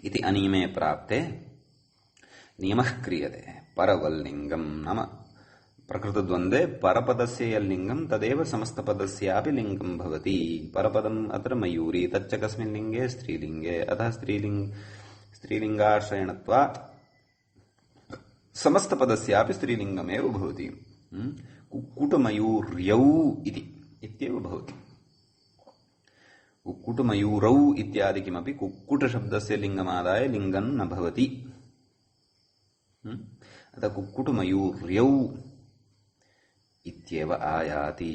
इति अनियमे प्राप्ते नियमः क्रियते। परवल्लिङ्गं नाम प्रकृतद्वन्द्वे परपदस्य यल्लिङ्गं तदेव समस्तपदस्यापि लिङ्गं भवति। परपदम् अत्र मयूरी, तच्च कस्मिन् लिङ्गे? स्त्रीलिङ्गे। अतः स्त्रीलिङ्गाश्रयणत्वात् समस्तपदस्यापि स्त्रीलिङ्गमेव भवति। कुक्कुटमयूर्यौ इति इत्येव भवति। कुक्कुटमयूरौ इत्यादि किमपि कुक्कुटशब्दस्य लिङ्गमादाय लिङ्गं न भवति। अतः कुक्कुटमयूर्यौ इत्येव आयाति।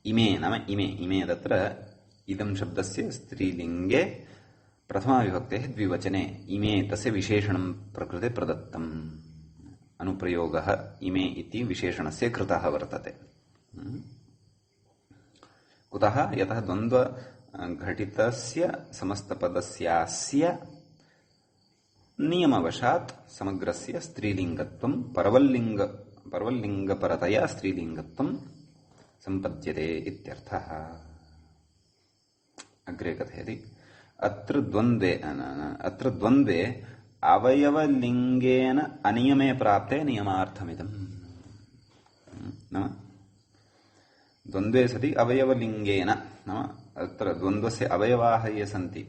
इमे नाम इमे इमे तत्र इदं शब्दस्य स्त्रीलिङ्गे प्रथमाविभक्तेः द्विवचने इमे तस्य विशेषणं प्रकृते प्रदत्तम्। अनुप्रयोगः इमे इति विशेषणस्य कृतः वर्तते। कुतः? यतः द्वन्द्वघटितस्य समस्तपदस्यास्य नियमवशात् समग्रस्य स्त्रीलिङ्गत्वं परवल्लिङ्गपरतया स्त्रीलिङ्गत्वं सम्पद्यते इत्यर्थः। अग्रे कथयति अत्र द्वन्द्वे अवयवलिङ्गेन अनियमे प्राप्ते नियमार्थमिदम्। नाम द्वन्द्वे सति अवयवलिङ्गेन नाम अत्र द्वन्द्वस्य अवयवाः ये सन्ति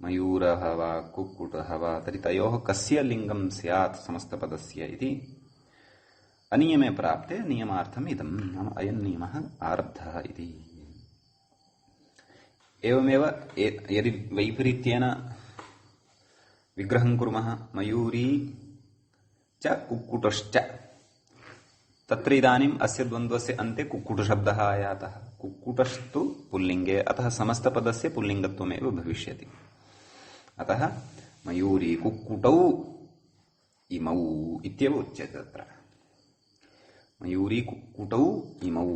मयूरः वा कुक्कुटः वा तर्हि तयोः कस्य लिङ्गं स्यात् समस्तपदस्य इति अनियमे प्राप्ते नियमार्थम् इदं नाम अयं नियमः आरब्धः इति। एवमेव यदि वैपरीत्येन विग्रहं कुर्मः मयूरी च कुक्कुटश्च तत्र इदानीम् अस्य द्वन्द्वस्य अन्ते कुक्कुटशब्दः आयातः। कुक्कुटस्तु पुल्लिङ्गे अतः समस्तपदस्य पुल्लिङ्गत्वमेव भविष्यति। अतः मयूरी कुक्कुटौ इमौ इत्येव उच्यते तत्र। मयूरी कुक्कुटौ इमौ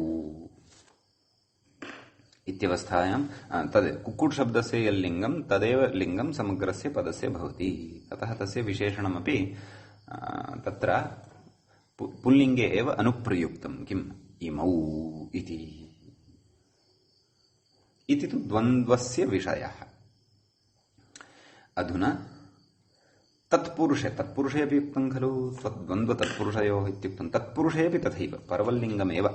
इत्यवस्थायां तद् कुक्कुट शब्दस्य यल्लिङ्गं तदेव लिङ्गं समग्रस्य पदस्य भवति। अतः तस्य विशेषणमपि तत्र पुल्लिङ्गे एव अनुप्रयुक्तं। किम्? इमौ इति तु द्वन्द्वस्य विषयः। अधुना तत्पुरुषे अपि उक्तं खलु द्वन्द्वतत्पुरुषयोः इत्युक्तं। तत्पुरुषे अपि तथैव परवल्लिङ्गमेव।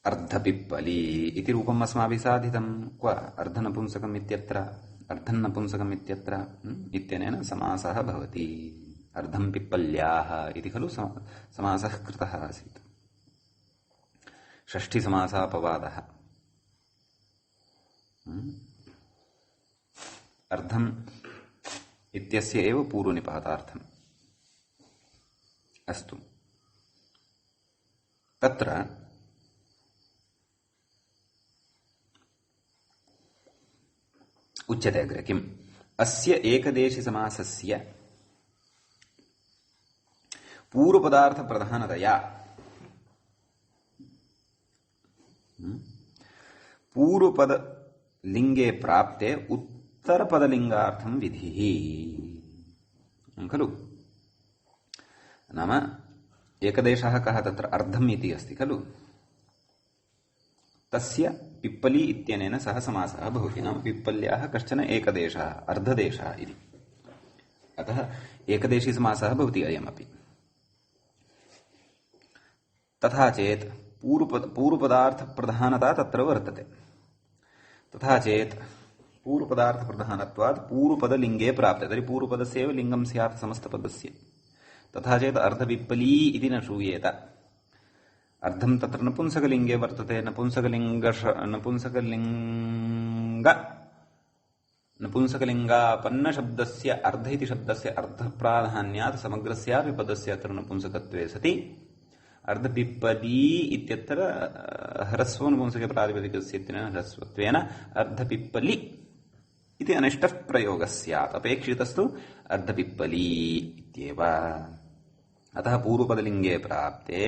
अर्धपिप्पली इति रूपम् अस्माभिः साधितं। क्व अर्धनपुंसकम् इत्यत्र अर्धन्नपुंसकम् इत्यत्र इत्यनेन समासः भवति। अर्धं पिप्पल्याः इति खलु समासः कृतः आसीत्। षष्ठीसमासापवादः। अर्धम् इत्यस्य एव पूर्वनिपातार्थम्। अस्तु, तत्र उच्यते अग्रे किम्? अस्य एकदेशीसमासस्य पूर्वपदार्थप्रधानतया पूर्वपदलिङ्गे प्राप्ते उत्तरपदलिङ्गार्थं विधिः खलु। नाम एकदेशः कः? तत्र अर्धम् इति अस्ति खलु। तस्य पिप्पली इत्यनेन सह समासः भवति। नाम पिप्पल्याः कश्चन एकदेशः अर्धदेशः इति। अतः एकदेशी समासः भवति अयमपि। तथा चेत् पूर्वपदार्थप्रधानता तत्र वर्तते। तथा चेत् पूर्वपदार्थप्रधानत्वात् पूर्वपदलिङ्गे प्राप्ते तर्हि पूर्वपदस्य एव लिङ्गं स्यात् समस्तपदस्य। तथा चेत् अर्धपिप्पली इति न श्रूयेत। अर्धं तत्र नपुंसकलिङ्गे वर्तते। नपुंसकलिङ्गापन्नशब्दस्य अर्ध इति शब्दस्य अर्थप्राधान्यात् समग्रस्यापि पदस्य अत्र नपुंसकत्वे सति अर्धपिप्पली इत्यत्र ह्रस्व नपुंसके प्रातिपदिकस्य ह्रस्वत्वेन अर्धपिप्पली इति अनिष्टः प्रयोगः स्यात्। अपेक्षितस्तु अर्धपिप्पली इत्येव। अतः पूर्वपदलिङ्गे प्राप्ते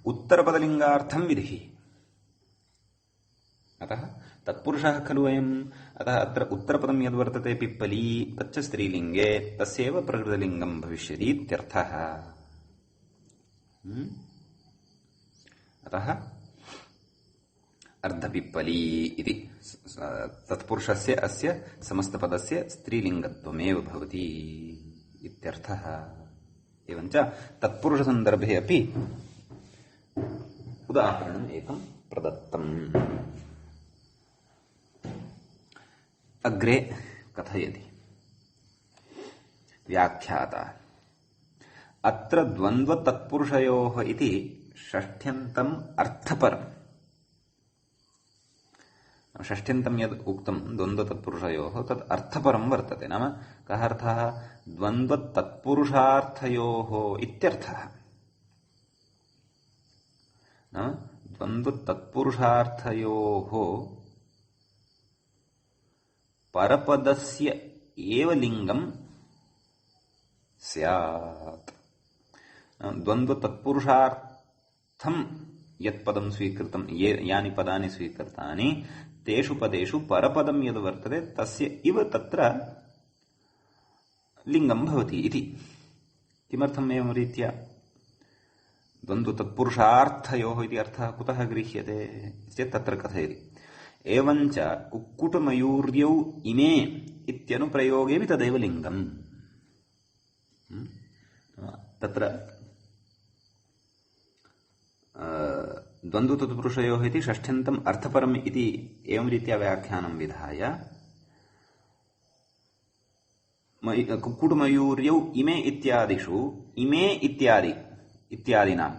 उत्तरपदलिङ्गार्थं विधिः। अतः तत्पुरुषः खलु अयम्। अतः अत्र उत्तरपदं यद्वर्तते पिप्पली तच्च स्त्रीलिङ्गे तस्यैव प्रकृतलिङ्गं भविष्यति इत्यर्थः। अतः अर्धपिप्पली इति तत्पुरुषस्य अस्य समस्तपदस्य स्त्रीलिङ्गत्वमेव भवति इत्यर्थः। एवञ्च तत्पुरुषसन्दर्भे अपि उदाहरणम् एकं प्रदत्तम्। अग्रे कथयति व्याख्याता अत्र द्वन्द्वतत्पुरुषयोः इति षष्ठ्यन्तम् अर्थपरम् षष्ठ्यन्तं यद् उक्तं द्वन्द्वतत्पुरुषयोः तत् अर्थपरं वर्तते। नाम कः अर्थः? द्वन्द्वतत्पुरुषार्थयोः इत्यर्थः। नाम द्वन्द्वतत्पुरुषार्थयोः परपदस्य एव लिङ्गं स्यात्। द्वन्द्वतत्पुरुषार्थं यत्पदं स्वीकृतं, यानि पदानि स्वीकृतानि, तेषु पदेषु परपदं यद् वर्तते तस्य इव तत्र लिङ्गं भवति इति। किमर्थम् एवं रीत्या? द्वन्द्वतत्पुरुषार्थयोः इति अर्थः कुतः गृह्यते चेत् तत्र कथयति। एवञ्च कुक्कुटमयूर्यौ इमे इत्यनुप्रयोगेऽपि तदेव लिङ्गम्। तत्र द्वन्द्वतत्पुरुषयोः इति षष्ठ्यन्तम् अर्थपरम् इति एवं रीत्या व्याख्यानं विधाय कुक्कुटमयूर्यौ इमे इत्यादिषु इमे इत्यादिनां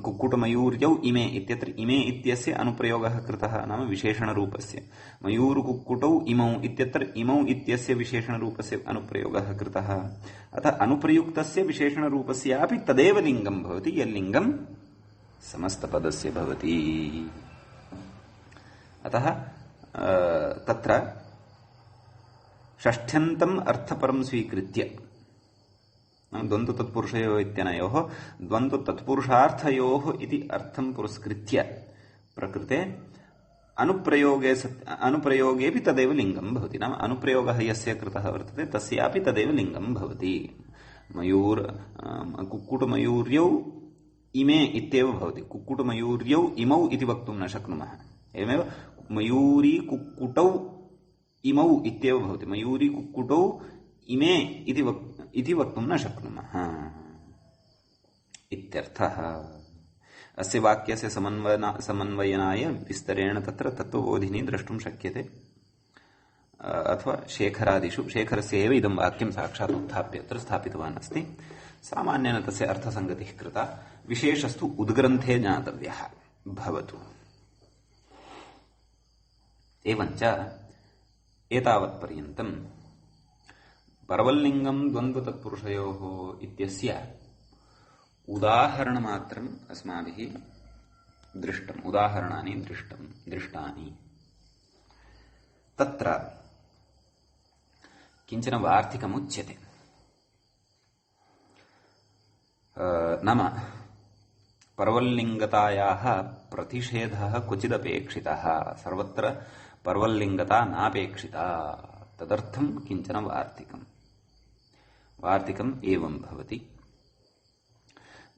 कुक्कुटमयूर्यौ इमे इत्यत्र इमे इत्यस्य अनुप्रयोगः कृतः, नाम विशेषणरूपस्य। मयूरकुक्कुटौ इमौ इत्यत्र इमौ इत्यस्य विशेषणरूपस्य अनुप्रयोगः कृतः। अतः अनुप्रयुक्तस्य विशेषणरूपस्यापि तदेव लिङ्गं भवति यल्लिङ्गं समस्तपदस्य भवति। अतः तत्र षष्ठ्यन्तम् अर्थपरं स्वीकृत्य द्वन्द्वतत्पुरुषयोः इत्यनयोः द्वन्द्वतत्पुरुषार्थयोः इति अर्थं पुरस्कृत्य प्रकृते अनुप्रयोगेऽपि तदेव लिङ्गं भवति। नाम अनुप्रयोगः यस्य कृतः वर्तते तस्यापि तदेव लिङ्गं भवति। कुक्कुटमयूर्यौ इमे इत्येव भवति। कुक्कुटमयूर्यौ इमौ इति वक्तुं न शक्नुमः। एवमेव मयूरी कुक्कुटौ इमौ इत्येव भवति। मयूरी कुक्कुटौ इमे इति वक्तुं न शक्नुमः इत्यर्थः। अस्य वाक्यस्य समन्वयनाय विस्तरेण तत्र तत्त्वबोधिनी द्रष्टुं शक्यते। अथवा शेखरस्य एव इदं वाक्यं साक्षात् उत्थाप्य अत्र स्थापितवान् अस्ति। सामान्येन तस्य अर्थसङ्गतिः कृता, विशेषस्तु उद्ग्रन्थे ज्ञातव्यः भवतु। एवञ्च एतावत्पर्यन्तं परवल्लिङ्गं द्वन्द्वतत्पुरुषयोः इत्यस्य उदाहरणमात्रम् अस्माभिः दृष्टम्, उदाहरणानि दृष्टानि। तत्र किञ्चन वार्तिकमुच्यते। नाम परवल्लिङ्गतायाः प्रतिषेधः क्वचिदपेक्षितः, सर्वत्र परवल्लिङ्गता नापेक्षिता। तदर्थं किञ्चन वार्तिकम् एवं भवति।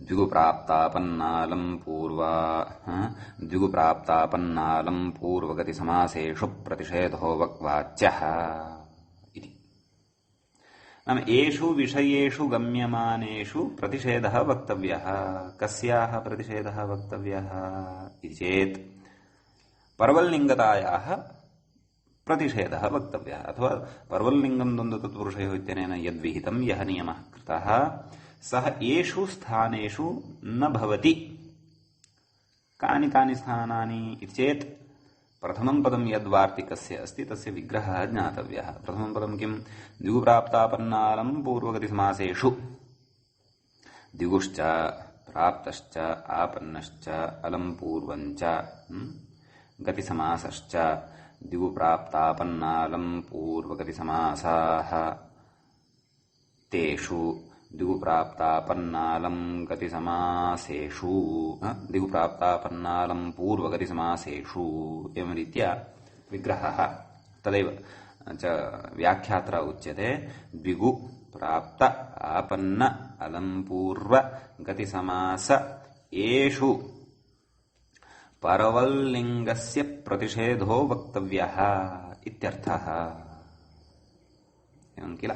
द्विगुप्राप्तापन्नालं पूर्वगतिसमासेषु प्रतिषेधो वाच्यः इति। नाम एषु विषयेषु गम्यमानेषु प्रतिषेधः वक्तव्यः। कस्याः प्रतिषेधः वक्तव्यः इति चेत् परवल्लिङ्गतायाः प्रतिषेधः वक्तव्यः। अथवा परवल्लिङ्गं द्वन्द्वतत्पुरुषयोः इत्यनेन यद्विहितं, यः नियमः कृतः, सः येषु स्थानेषु न भवति। कानि कानि स्थानानि इति चेत् प्रथमं पदं यद्वार्तिकस्य अस्ति तस्य विग्रहः ज्ञातव्यः। प्रथमं पदं किं? द्विगुप्राप्तापन्नालं पूर्वगतिसमासेषु। द्विगुश्च प्राप्तश्च आपन्नश्च अलं पूर्वञ्च गतिसमासश्च द्विगुप्राप्तापन्नालं पूर्वगतिसमासाः तेषु द्विगुप्राप्तापन्नालं गतिसमासेषु द्विगुप्राप्तापन्नालं पूर्वगतिसमासेषु एवं रीत्या विग्रहः। तदेव च व्याख्यात्रा उच्यते। द्विगु प्राप्त आपन्न अलं पूर्व गतिसमास एषु परवल्लिङ्गस्य प्रतिषेधो वक्तव्यः इत्यर्थः। एवं किल?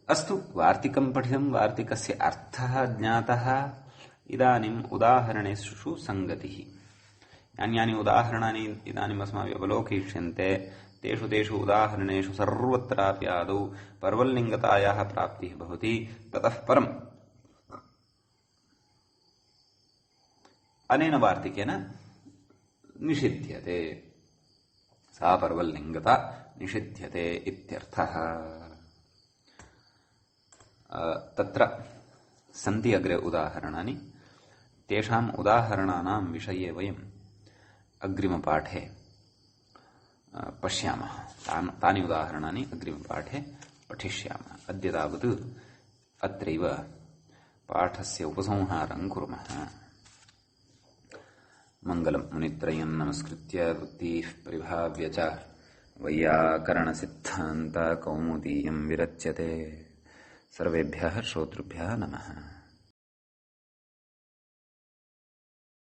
अस्तु, वार्तिकं पठितं, वार्तिकस्य अर्थः ज्ञातः। इदानीम् उदाहरणेषु सङ्गतिः। यानि उदाहरणानि इदानीम् अस्माभिः अवलोकयिष्यन्ते तेषु उदाहरणेषु सर्वत्रापि आदौ परवल्लिङ्गतायाः प्राप्तिः भवति। ततः परम् अनेन वार्तिकेन निषिध्यते सा पर्वल्लिङ्गता निषिध्यते इत्यर्थः तत्र सन्ति अग्रे उदाहरणानि तेषाम् उदाहरणानां विषये वयम् अग्रिमपाठे पश्यामः तानि उदाहरणानि अग्रिमपाठे पठिष्यामः अद्य तावत् अत्रैव पाठस्य उपसंहारं कुर्मः मङ्गलं मुनित्रयं नमस्कृत्य वृत्तिः परिभाव्य च वैयाकरणसिद्धान्त कौमुदीयं विरच्यते सर्वेभ्यः श्रोतृभ्यः नमः।